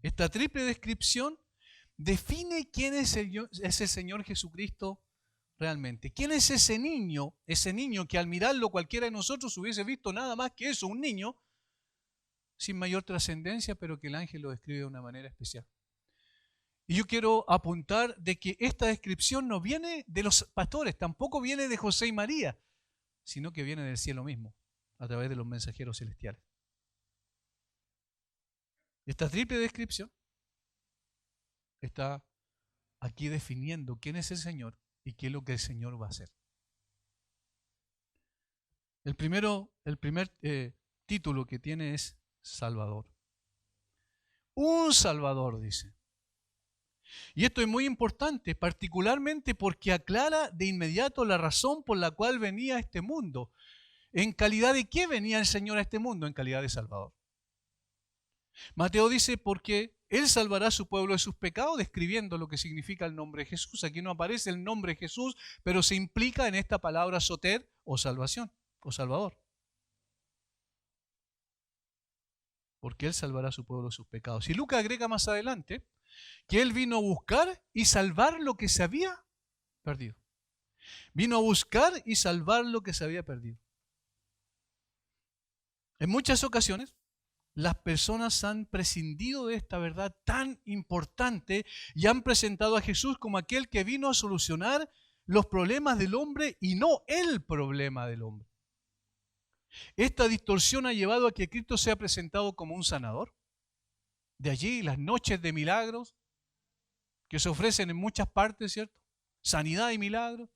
Esta triple descripción define quién es el Señor Jesucristo realmente. ¿Quién es ese niño que al mirarlo cualquiera de nosotros hubiese visto nada más que eso, un niño sin mayor trascendencia, pero que el ángel lo describe de una manera especial? Y yo quiero apuntar de que esta descripción no viene de los pastores, tampoco viene de José y María, sino que viene del cielo mismo, a través de los mensajeros celestiales. Esta triple descripción está aquí definiendo quién es el Señor y qué es lo que el Señor va a hacer. El primer título que tiene es Salvador. Un Salvador, dice. Y esto es muy importante, particularmente porque aclara de inmediato la razón por la cual venía a este mundo. ¿En calidad de qué venía el Señor a este mundo? En calidad de Salvador. Mateo dice, porque Él salvará a su pueblo de sus pecados, describiendo lo que significa el nombre de Jesús. Aquí no aparece el nombre de Jesús, pero se implica en esta palabra soter o salvación o salvador. Porque Él salvará a su pueblo de sus pecados. Y Lucas agrega más adelante que Él vino a buscar y salvar lo que se había perdido. Vino a buscar y salvar lo que se había perdido. En muchas ocasiones, las personas han prescindido de esta verdad tan importante y han presentado a Jesús como aquel que vino a solucionar los problemas del hombre y no el problema del hombre. Esta distorsión ha llevado a que Cristo sea presentado como un sanador. De allí las noches de milagros que se ofrecen en muchas partes, ¿cierto? Sanidad y milagros.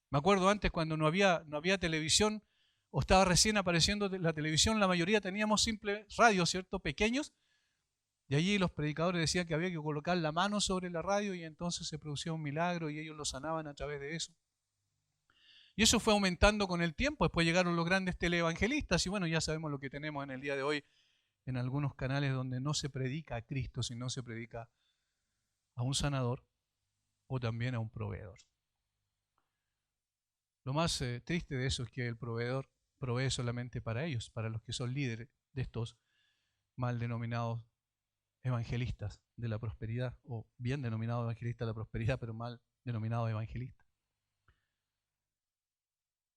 Me acuerdo antes cuando no había televisión o estaba recién apareciendo la televisión, la mayoría teníamos simples radios, ¿cierto? Pequeños. Y allí los predicadores decían que había que colocar la mano sobre la radio y entonces se producía un milagro y ellos lo sanaban a través de eso. Y eso fue aumentando con el tiempo. Después llegaron los grandes teleevangelistas y bueno, ya sabemos lo que tenemos en el día de hoy en algunos canales donde no se predica a Cristo, sino se predica a un sanador o también a un proveedor. Lo más triste de eso es que el proveedor provee solamente para ellos, para los que son líderes de estos mal denominados evangelistas de la prosperidad, o bien denominados evangelistas de la prosperidad, pero mal denominados evangelistas.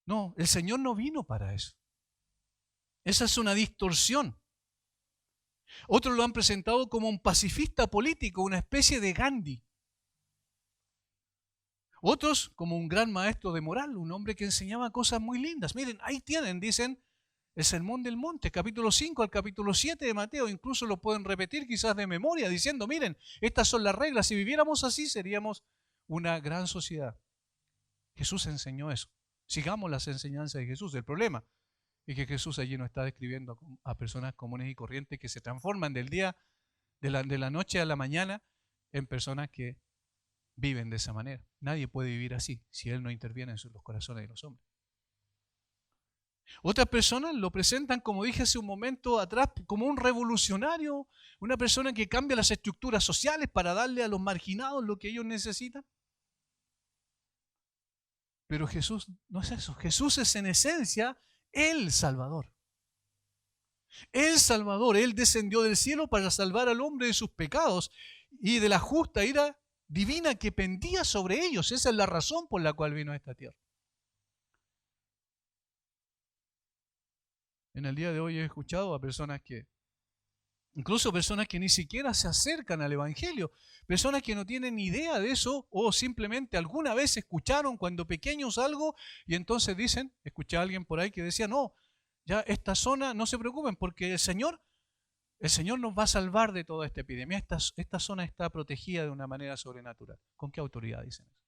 No, el Señor no vino para eso. Esa es una distorsión. Otros lo han presentado como un pacifista político, una especie de Gandhi. Otros como un gran maestro de moral, un hombre que enseñaba cosas muy lindas. Miren, ahí tienen, dicen, el Sermón del Monte, capítulo 5 al capítulo 7 de Mateo. Incluso lo pueden repetir quizás de memoria, diciendo, miren, estas son las reglas. Si viviéramos así, seríamos una gran sociedad. Jesús enseñó eso. Sigamos las enseñanzas de Jesús. El problema es que Jesús allí no está describiendo a personas comunes y corrientes que se transforman del día, de la noche a la mañana, en personas que viven de esa manera. Nadie puede vivir así si Él no interviene en los corazones de los hombres. Otras personas lo presentan, como dije hace un momento atrás, como un revolucionario, una persona que cambia las estructuras sociales para darle a los marginados lo que ellos necesitan. Pero Jesús no es eso. Jesús es en esencia el Salvador. El Salvador, Él descendió del cielo para salvar al hombre de sus pecados y de la justa ira divina que pendía sobre ellos. Esa es la razón por la cual vino a esta tierra. En el día de hoy he escuchado a personas incluso personas que ni siquiera se acercan al Evangelio, personas que no tienen ni idea de eso o simplemente alguna vez escucharon cuando pequeños algo y entonces dicen, escuché a alguien por ahí que decía, no, ya esta zona, no se preocupen porque el Señor nos va a salvar de toda esta epidemia. Esta zona está protegida de una manera sobrenatural. ¿Con qué autoridad dicen eso?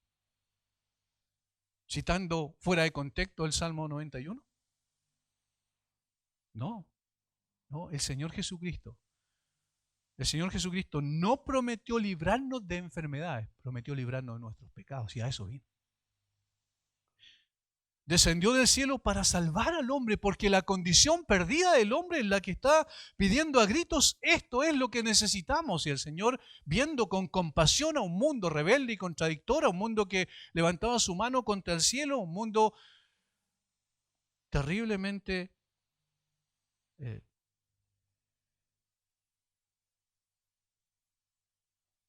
Citando fuera de contexto el Salmo 91. No, el Señor Jesucristo. El Señor Jesucristo no prometió librarnos de enfermedades, prometió librarnos de nuestros pecados, y a eso vino. Descendió del cielo para salvar al hombre, porque la condición perdida del hombre es la que está pidiendo a gritos, esto es lo que necesitamos. Y el Señor, viendo con compasión a un mundo rebelde y contradictor, a un mundo que levantaba su mano contra el cielo, un mundo terriblemente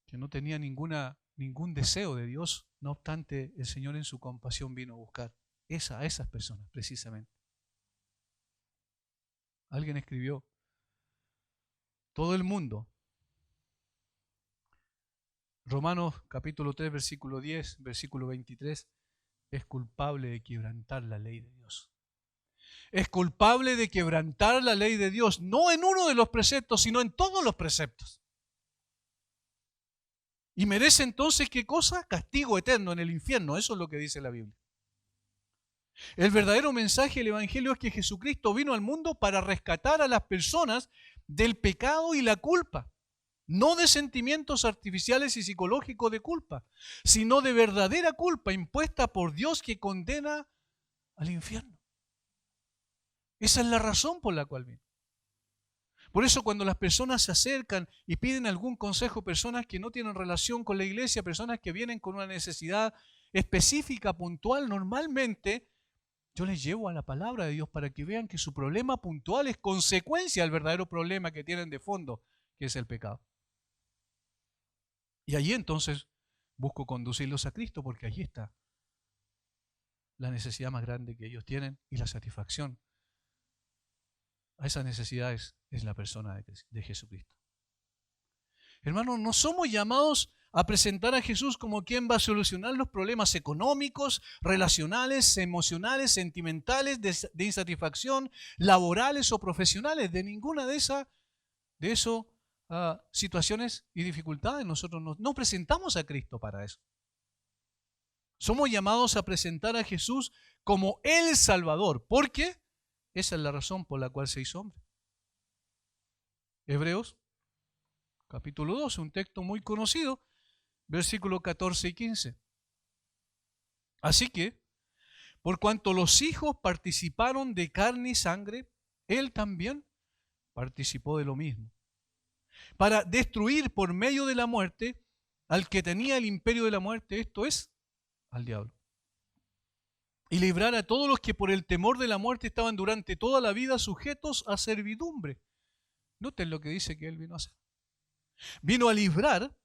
que no tenía ningún deseo de Dios. No obstante, el Señor en su compasión vino a buscar a esas personas precisamente. Alguien escribió, todo el mundo, Romanos capítulo 3, versículo 10, versículo 23, es culpable de quebrantar la ley de Dios. Es culpable de quebrantar la ley de Dios, no en uno de los preceptos, sino en todos los preceptos. Y merece entonces, ¿qué cosa? Castigo eterno en el infierno. Eso es lo que dice la Biblia. El verdadero mensaje del Evangelio es que Jesucristo vino al mundo para rescatar a las personas del pecado y la culpa. No de sentimientos artificiales y psicológicos de culpa, sino de verdadera culpa impuesta por Dios que condena al infierno. Esa es la razón por la cual vino. Por eso cuando las personas se acercan y piden algún consejo, personas que no tienen relación con la iglesia, personas que vienen con una necesidad específica, puntual, normalmente yo les llevo a la palabra de Dios para que vean que su problema puntual es consecuencia del verdadero problema que tienen de fondo, que es el pecado. Y allí entonces busco conducirlos a Cristo, porque allí está la necesidad más grande que ellos tienen y la satisfacción a esas necesidades es la persona de Jesucristo. Hermanos, no somos llamados a presentar a Jesús como quien va a solucionar los problemas económicos, relacionales, emocionales, sentimentales, de insatisfacción, laborales o profesionales, de ninguna de esas situaciones y dificultades. Nosotros no presentamos a Cristo para eso. Somos llamados a presentar a Jesús como el Salvador. ¿Por qué? Esa es la razón por la cual se hizo hombre. Hebreos, capítulo 12, un texto muy conocido, versículos 14 y 15. Así que, por cuanto los hijos participaron de carne y sangre, Él también participó de lo mismo, para destruir por medio de la muerte al que tenía el imperio de la muerte, esto es, al diablo, y librar a todos los que por el temor de la muerte estaban durante toda la vida sujetos a servidumbre. Noten lo que dice que Él vino a hacer. Vino a librar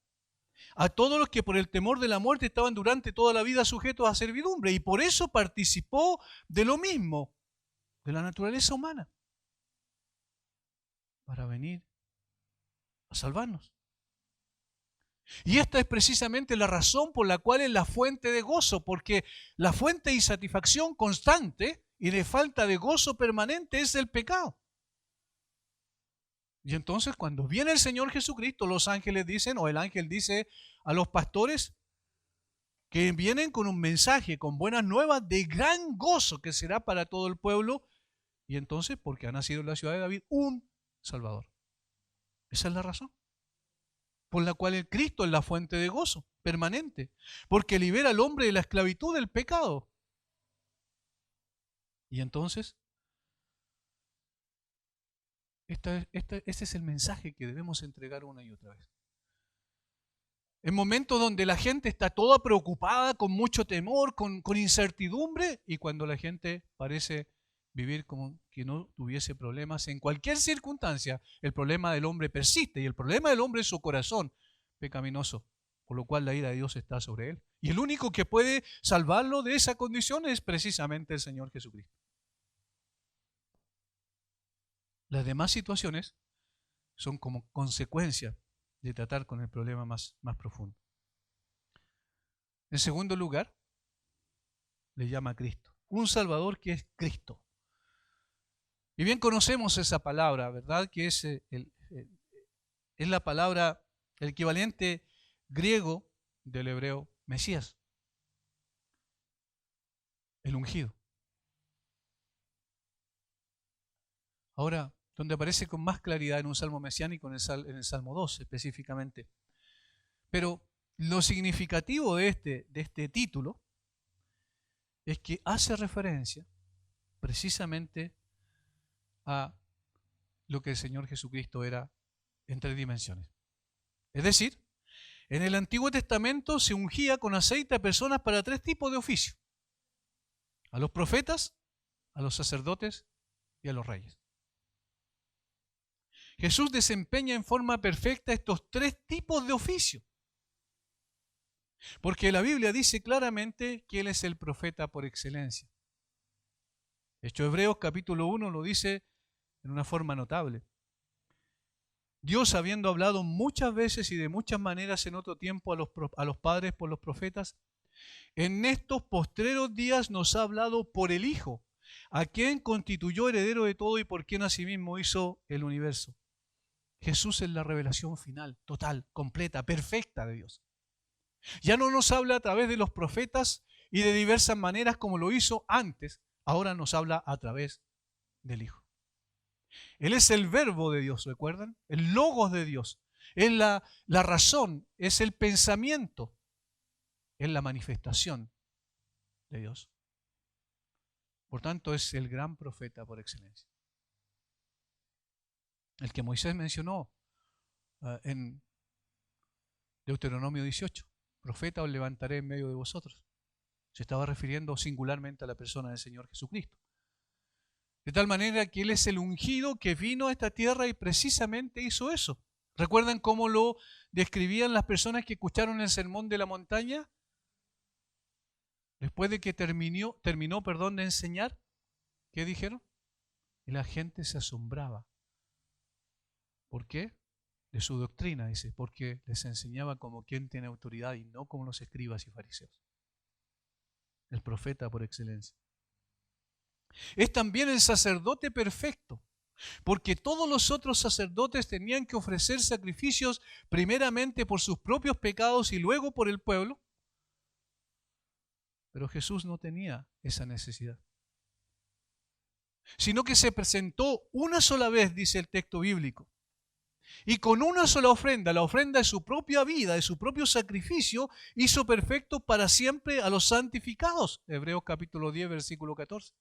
a todos los que por el temor de la muerte estaban durante toda la vida sujetos a servidumbre, y por eso participó de lo mismo, de la naturaleza humana. para venir a salvarnos. Y esta es precisamente la razón por la cual es la fuente de gozo, porque la fuente de insatisfacción constante y de falta de gozo permanente es el pecado. Y entonces cuando viene el Señor Jesucristo, los ángeles dicen, o el ángel dice a los pastores, que vienen con un mensaje, con buenas nuevas de gran gozo que será para todo el pueblo. Y entonces, porque ha nacido en la ciudad de David un Salvador. Esa es la razón por la cual el Cristo es la fuente de gozo permanente, porque libera al hombre de la esclavitud del pecado. Y entonces, este es el mensaje que debemos entregar una y otra vez. En momentos donde la gente está toda preocupada, con mucho temor, con incertidumbre, y cuando la gente parece vivir como que no tuviese problemas, en cualquier circunstancia, el problema del hombre persiste, y el problema del hombre es su corazón pecaminoso, por lo cual la ira de Dios está sobre él. Y el único que puede salvarlo de esa condición es precisamente el Señor Jesucristo. Las demás situaciones son como consecuencia de tratar con el problema más profundo. En segundo lugar, le llama a Cristo. Un Salvador que es Cristo. Y bien conocemos esa palabra, ¿verdad? Que es la palabra, el equivalente griego del hebreo Mesías. El ungido. Ahora, donde aparece con más claridad en un salmo mesiánico, en el Salmo 2 específicamente. Pero lo significativo de este título es que hace referencia precisamente a lo que el Señor Jesucristo era en 3 dimensiones. Es decir, en el Antiguo Testamento se ungía con aceite a personas para 3 tipos de oficio: a los profetas, a los sacerdotes y a los reyes. Jesús desempeña en forma perfecta estos 3 tipos de oficio, porque la Biblia dice claramente que Él es el profeta por excelencia. De hecho, Hebreos capítulo 1 lo dice en una forma notable. Dios, habiendo hablado muchas veces y de muchas maneras en otro tiempo a los padres por los profetas, en estos postreros días nos ha hablado por el Hijo, a quien constituyó heredero de todo y por quien asimismo hizo el universo. Jesús es la revelación final, total, completa, perfecta de Dios. Ya no nos habla a través de los profetas y de diversas maneras como lo hizo antes, ahora nos habla a través del Hijo. Él es el verbo de Dios, ¿recuerdan? El logos de Dios. Es la razón, es el pensamiento, es la manifestación de Dios. Por tanto, es el gran profeta por excelencia. El que Moisés mencionó en Deuteronomio 18. Profeta os levantaré en medio de vosotros. Se estaba refiriendo singularmente a la persona del Señor Jesucristo. De tal manera que Él es el ungido que vino a esta tierra y precisamente hizo eso. ¿Recuerdan cómo lo describían las personas que escucharon el sermón de la montaña? Después de que terminó de enseñar, ¿qué dijeron? Y la gente se asombraba. ¿Por qué? De su doctrina, dice, porque les enseñaba como quien tiene autoridad y no como los escribas y fariseos. El profeta por excelencia. Es también el sacerdote perfecto, porque todos los otros sacerdotes tenían que ofrecer sacrificios primeramente por sus propios pecados y luego por el pueblo. Pero Jesús no tenía esa necesidad, sino que se presentó una sola vez, dice el texto bíblico, y con una sola ofrenda, la ofrenda de su propia vida, de su propio sacrificio, hizo perfecto para siempre a los santificados. Hebreos capítulo 10, versículo 14.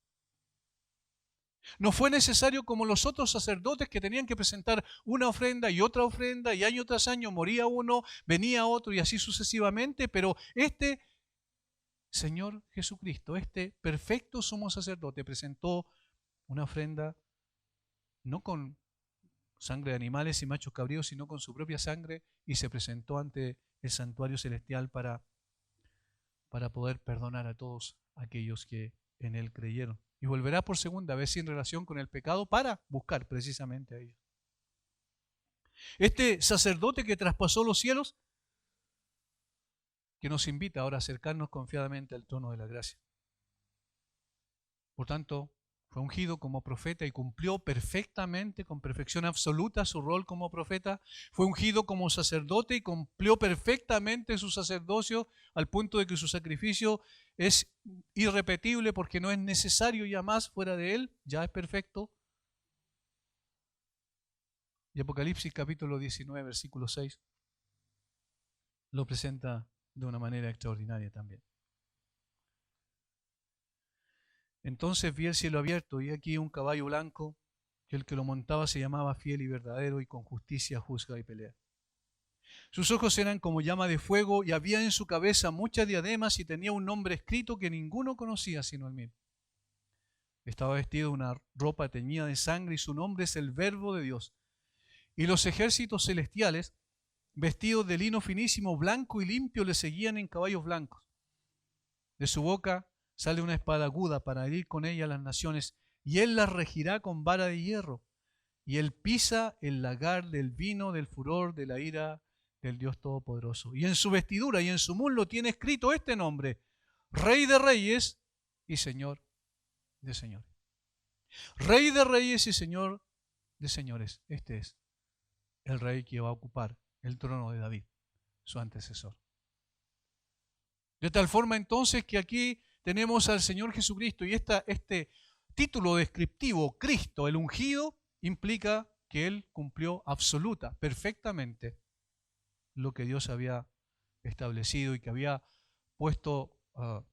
No fue necesario como los otros sacerdotes que tenían que presentar una ofrenda y año tras año moría uno, venía otro y así sucesivamente, pero este Señor Jesucristo, este perfecto sumo sacerdote, presentó una ofrenda no con sangre de animales y machos cabríos, sino con su propia sangre, y se presentó ante el santuario celestial para poder perdonar a todos aquellos que en Él creyeron. Y volverá por segunda vez en relación con el pecado para buscar precisamente a ellos. Este sacerdote que traspasó los cielos, que nos invita ahora a acercarnos confiadamente al trono de la gracia. Por tanto, fue ungido como profeta y cumplió perfectamente, con perfección absoluta, su rol como profeta. Fue ungido como sacerdote y cumplió perfectamente su sacerdocio al punto de que su sacrificio es irrepetible porque no es necesario ya más fuera de él, ya es perfecto. Y Apocalipsis capítulo 19, versículo 6, lo presenta de una manera extraordinaria también. Entonces vi el cielo abierto y aquí un caballo blanco, que el que lo montaba se llamaba Fiel y Verdadero y con justicia juzga y pelea. Sus ojos eran como llama de fuego y había en su cabeza muchas diademas y tenía un nombre escrito que ninguno conocía sino el mismo. Estaba vestido de una ropa teñida de sangre y su nombre es el Verbo de Dios. Y los ejércitos celestiales, vestidos de lino finísimo, blanco y limpio, le seguían en caballos blancos. De su boca sale una espada aguda para herir con ella a las naciones, y él las regirá con vara de hierro. Y él pisa el lagar del vino del furor de la ira del Dios Todopoderoso. Y en su vestidura y en su muslo tiene escrito este nombre: Rey de Reyes y Señor de Señores. Rey de Reyes y Señor de Señores. Este es el rey que va a ocupar el trono de David, su antecesor. De tal forma entonces que aquí tenemos al Señor Jesucristo y este título descriptivo, Cristo, el ungido, implica que Él cumplió absoluta, perfectamente lo que Dios había establecido y que había puesto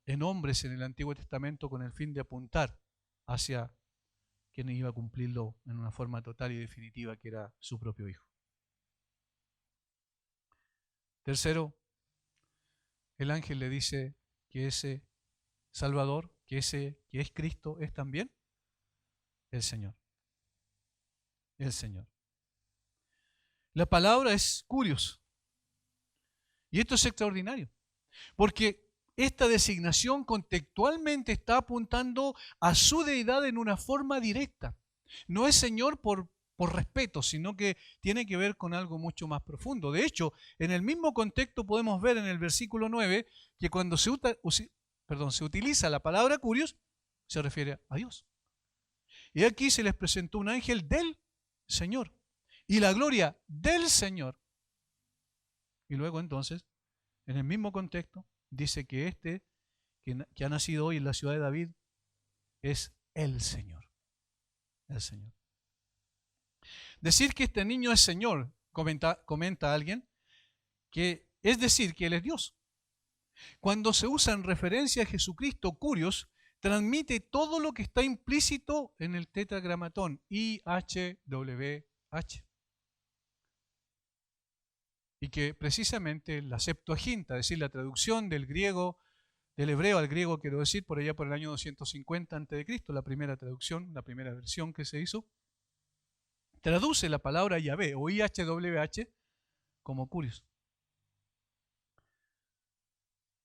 en hombres en el Antiguo Testamento con el fin de apuntar hacia quien iba a cumplirlo en una forma total y definitiva, que era su propio Hijo. Tercero, el ángel le dice que ese Salvador, que es Cristo, es también el Señor. El Señor. La palabra es curios. Y esto es extraordinario, porque esta designación contextualmente está apuntando a su deidad en una forma directa. No es Señor por respeto, sino que tiene que ver con algo mucho más profundo. De hecho, en el mismo contexto podemos ver en el versículo 9 que cuando se utiliza la palabra curios, se refiere a Dios. Y aquí se les presentó un ángel del Señor y la gloria del Señor. Y luego entonces, en el mismo contexto, dice que que ha nacido hoy en la ciudad de David es el Señor. El Señor. Decir que este niño es Señor, comenta alguien, que es decir que Él es Dios. Cuando se usa en referencia a Jesucristo, curios, transmite todo lo que está implícito en el tetragramatón IHWH. Y que precisamente la Septuaginta, es decir, la traducción del griego, del hebreo al griego, quiero decir, por allá por el año 250 a.C., la primera traducción, la primera versión que se hizo, traduce la palabra Yahvé o IHWH como curios.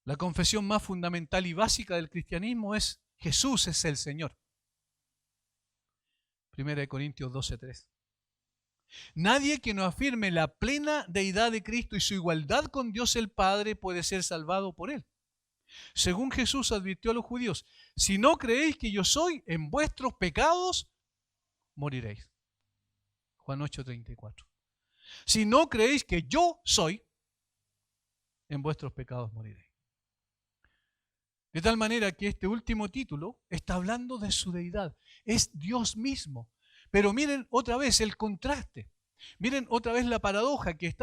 La confesión más fundamental y básica del cristianismo es: Jesús es el Señor. 1 Corintios 12:3. Nadie que no afirme la plena deidad de Cristo y su igualdad con Dios el Padre puede ser salvado por Él. Según Jesús advirtió a los judíos: si no creéis que yo soy, en vuestros pecados moriréis. Juan 8:34. Si no creéis que yo soy, en vuestros pecados moriréis. De tal manera que este último título está hablando de su deidad. Es Dios mismo. Pero miren otra vez el contraste. Miren otra vez la paradoja, que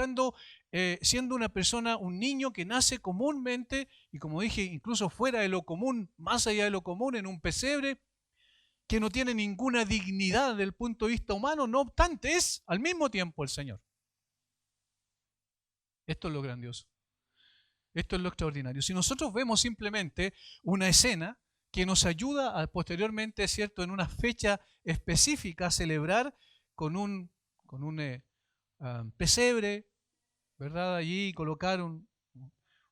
siendo una persona, un niño que nace comúnmente, y como dije, incluso fuera de lo común, más allá de lo común, en un pesebre, que no tiene ninguna dignidad desde el punto de vista humano, no obstante es al mismo tiempo el Señor. Esto es lo grandioso. Esto es lo extraordinario. Si nosotros vemos simplemente una escena que nos ayuda a posteriormente, ¿cierto?, en una fecha específica, a celebrar con un pesebre, ¿verdad?, allí colocar un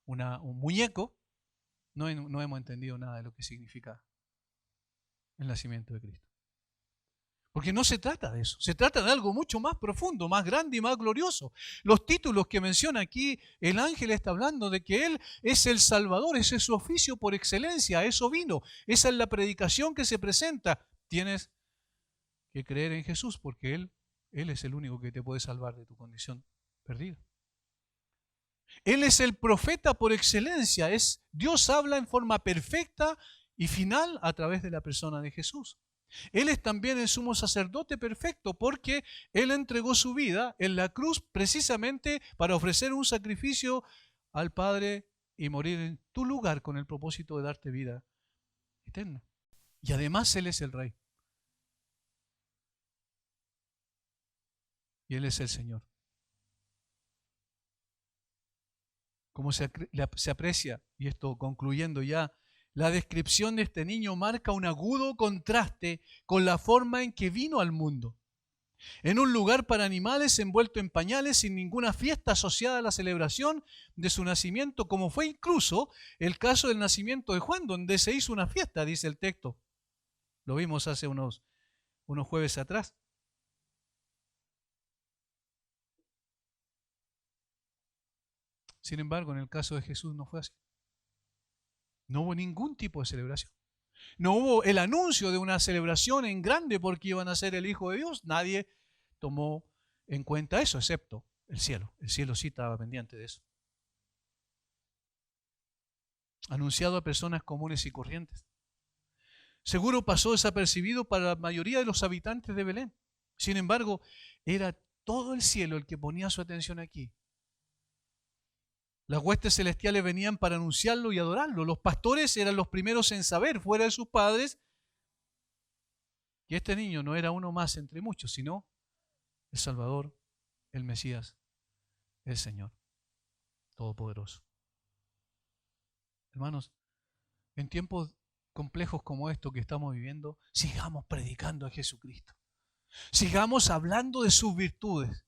muñeco, no hemos entendido nada de lo que significa el nacimiento de Cristo. Porque no se trata de eso, se trata de algo mucho más profundo, más grande y más glorioso. Los títulos que menciona aquí el ángel está hablando de que Él es el Salvador, ese es su oficio por excelencia, a eso vino, esa es la predicación que se presenta. Tienes que creer en Jesús porque Él es el único que te puede salvar de tu condición perdida. Él es el profeta por excelencia, Dios habla en forma perfecta y final a través de la persona de Jesús. Él es también el sumo sacerdote perfecto porque Él entregó su vida en la cruz precisamente para ofrecer un sacrificio al Padre y morir en tu lugar con el propósito de darte vida eterna. Y además Él es el Rey. Y Él es el Señor. Como se aprecia, y esto concluyendo ya, la descripción de este niño marca un agudo contraste con la forma en que vino al mundo. En un lugar para animales envuelto en pañales, sin ninguna fiesta asociada a la celebración de su nacimiento, como fue incluso el caso del nacimiento de Juan, donde se hizo una fiesta, dice el texto. Lo vimos hace unos jueves atrás. Sin embargo, en el caso de Jesús no fue así. No hubo ningún tipo de celebración. No hubo el anuncio de una celebración en grande porque iban a ser el Hijo de Dios. Nadie tomó en cuenta eso, excepto el cielo. El cielo sí estaba pendiente de eso. Anunciado a personas comunes y corrientes. Seguro pasó desapercibido para la mayoría de los habitantes de Belén. Sin embargo, era todo el cielo el que ponía su atención aquí. Las huestes celestiales venían para anunciarlo y adorarlo. Los pastores eran los primeros en saber, fuera de sus padres, que este niño no era uno más entre muchos, sino el Salvador, el Mesías, el Señor Todopoderoso. Hermanos, en tiempos complejos como estos que estamos viviendo, sigamos predicando a Jesucristo. Sigamos hablando de sus virtudes.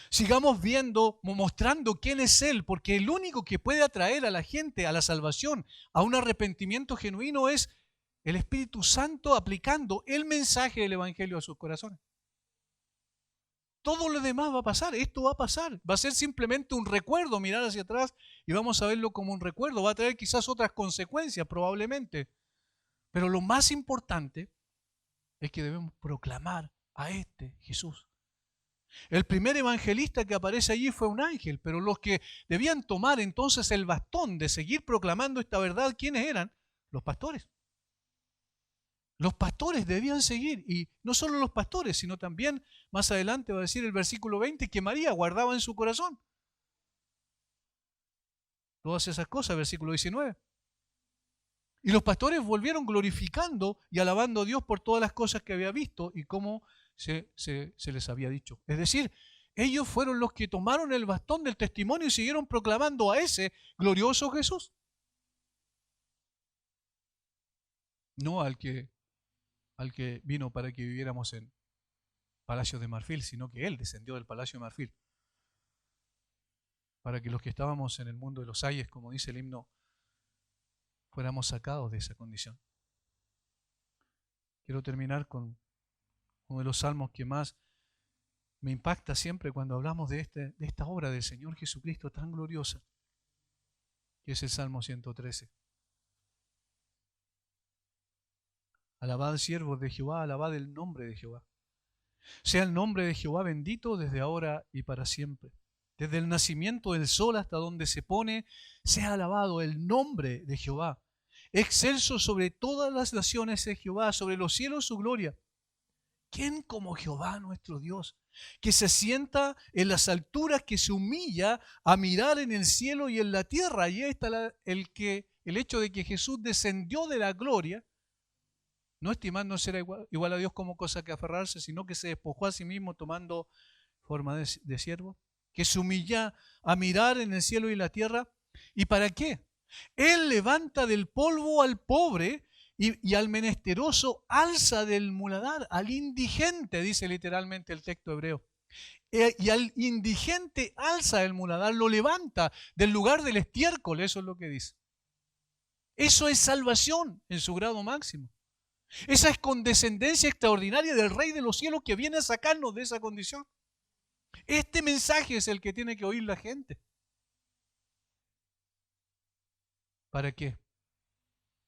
Sigamos viendo, mostrando quién es Él, porque el único que puede atraer a la gente a la salvación, a un arrepentimiento genuino, es el Espíritu Santo aplicando el mensaje del Evangelio a sus corazones. Todo lo demás va a pasar, esto va a pasar, va a ser simplemente un recuerdo, mirar hacia atrás y vamos a verlo como un recuerdo, va a traer quizás otras consecuencias probablemente, pero lo más importante es que debemos proclamar a este Jesús. El primer evangelista que aparece allí fue un ángel, pero los que debían tomar entonces el bastón de seguir proclamando esta verdad, ¿quiénes eran? Los pastores. Los pastores debían seguir, y no solo los pastores, sino también, más adelante va a decir el versículo 20, que María guardaba en su corazón todas esas cosas, versículo 19. Y los pastores volvieron glorificando y alabando a Dios por todas las cosas que había visto y cómo se les había dicho. Es decir, ellos fueron los que tomaron el bastón del testimonio y siguieron proclamando a ese glorioso Jesús. No al que vino para que viviéramos en Palacio de Marfil, sino que Él descendió del Palacio de Marfil. Para que los que estábamos en el mundo de los ayes, como dice el himno, fuéramos sacados de esa condición. Quiero terminar con uno de los salmos que más me impacta siempre cuando hablamos de esta obra del Señor Jesucristo tan gloriosa, que es el Salmo 113. Alabad siervos de Jehová, alabad el nombre de Jehová. Sea el nombre de Jehová bendito desde ahora y para siempre. Desde el nacimiento del sol hasta donde se pone, sea alabado el nombre de Jehová. Excelso sobre todas las naciones es Jehová, sobre los cielos su gloria. ¿Quién como Jehová nuestro Dios? Que se sienta en las alturas, que se humilla a mirar en el cielo y en la tierra. Y ahí está el hecho de que Jesús descendió de la gloria, no estimando ser igual a Dios como cosa que aferrarse, sino que se despojó a sí mismo tomando forma de siervo, que se humilla a mirar en el cielo y la tierra. ¿Y para qué? Él levanta del polvo al pobre y al menesteroso alza del muladar, al indigente, dice literalmente el texto hebreo. Y al indigente alza del muladar, lo levanta del lugar del estiércol, eso es lo que dice. Eso es salvación en su grado máximo. Esa es condescendencia extraordinaria del Rey de los cielos que viene a sacarnos de esa condición. Este mensaje es el que tiene que oír la gente. ¿Para qué?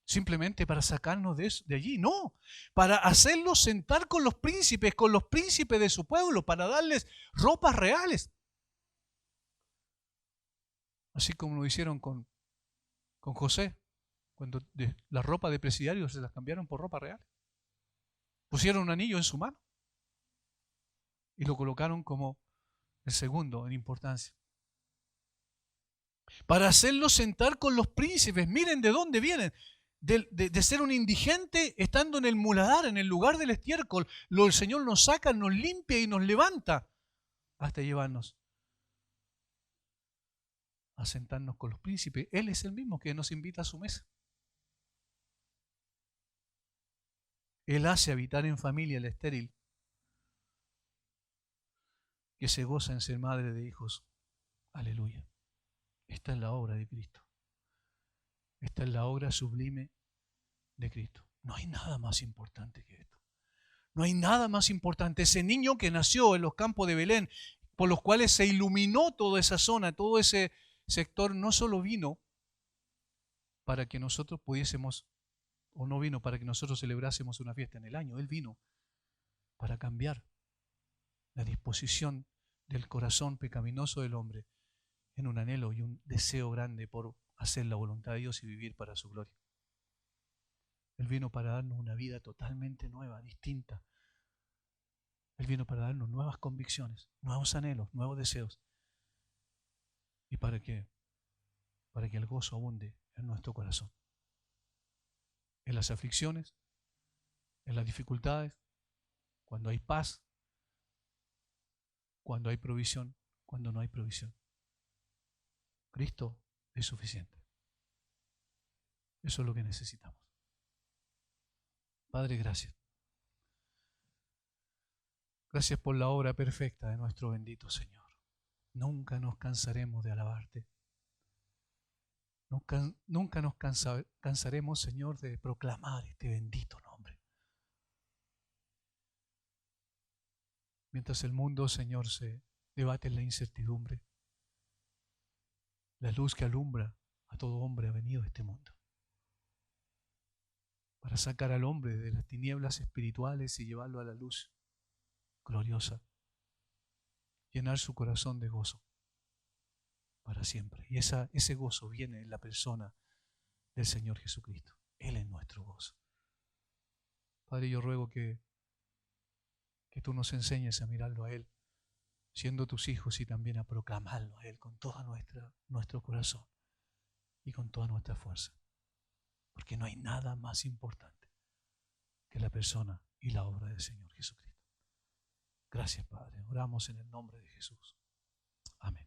Simplemente para sacarnos de allí. No, para hacerlos sentar con los príncipes de su pueblo, para darles ropas reales. Así como lo hicieron con José, cuando la ropa de presidiario se las cambiaron por ropa real. Pusieron un anillo en su mano y lo colocaron como el segundo en importancia. Para hacerlos sentar con los príncipes. Miren de dónde vienen. De ser un indigente estando en el muladar, en el lugar del estiércol. El Señor nos saca, nos limpia y nos levanta hasta llevarnos a sentarnos con los príncipes. Él es el mismo que nos invita a su mesa. Él hace habitar en familia el estéril, que se goza en ser madre de hijos. Aleluya. Esta es la obra de Cristo. Esta es la obra sublime de Cristo. No hay nada más importante que esto. No hay nada más importante. Ese niño que nació en los campos de Belén, por los cuales se iluminó toda esa zona, todo ese sector, no solo vino para que nosotros pudiésemos, o no vino para que nosotros celebrásemos una fiesta en el año. Él vino para cambiar la disposición del corazón pecaminoso del hombre en un anhelo y un deseo grande por hacer la voluntad de Dios y vivir para su gloria. Él vino para darnos una vida totalmente nueva, distinta. Él vino para darnos nuevas convicciones, nuevos anhelos, nuevos deseos. ¿Y para qué? Para que el gozo abunde en nuestro corazón. En las aflicciones, en las dificultades, cuando hay paz, cuando hay provisión, cuando no hay provisión. Cristo es suficiente. Eso es lo que necesitamos. Padre, gracias. Gracias por la obra perfecta de nuestro bendito Señor. Nunca nos cansaremos de alabarte. Nunca nos cansaremos, Señor, de proclamar este bendito nombre. Mientras el mundo, Señor, se debate en la incertidumbre, la luz que alumbra a todo hombre ha venido a este mundo para sacar al hombre de las tinieblas espirituales y llevarlo a la luz gloriosa, llenar su corazón de gozo para siempre. Y ese gozo viene en la persona del Señor Jesucristo. Él es nuestro gozo. Padre, yo ruego que tú nos enseñes a mirarlo a Él, siendo tus hijos, y también a proclamarlo a Él con todo nuestro corazón y con toda nuestra fuerza. Porque no hay nada más importante que la persona y la obra del Señor Jesucristo. Gracias, Padre. Oramos en el nombre de Jesús. Amén.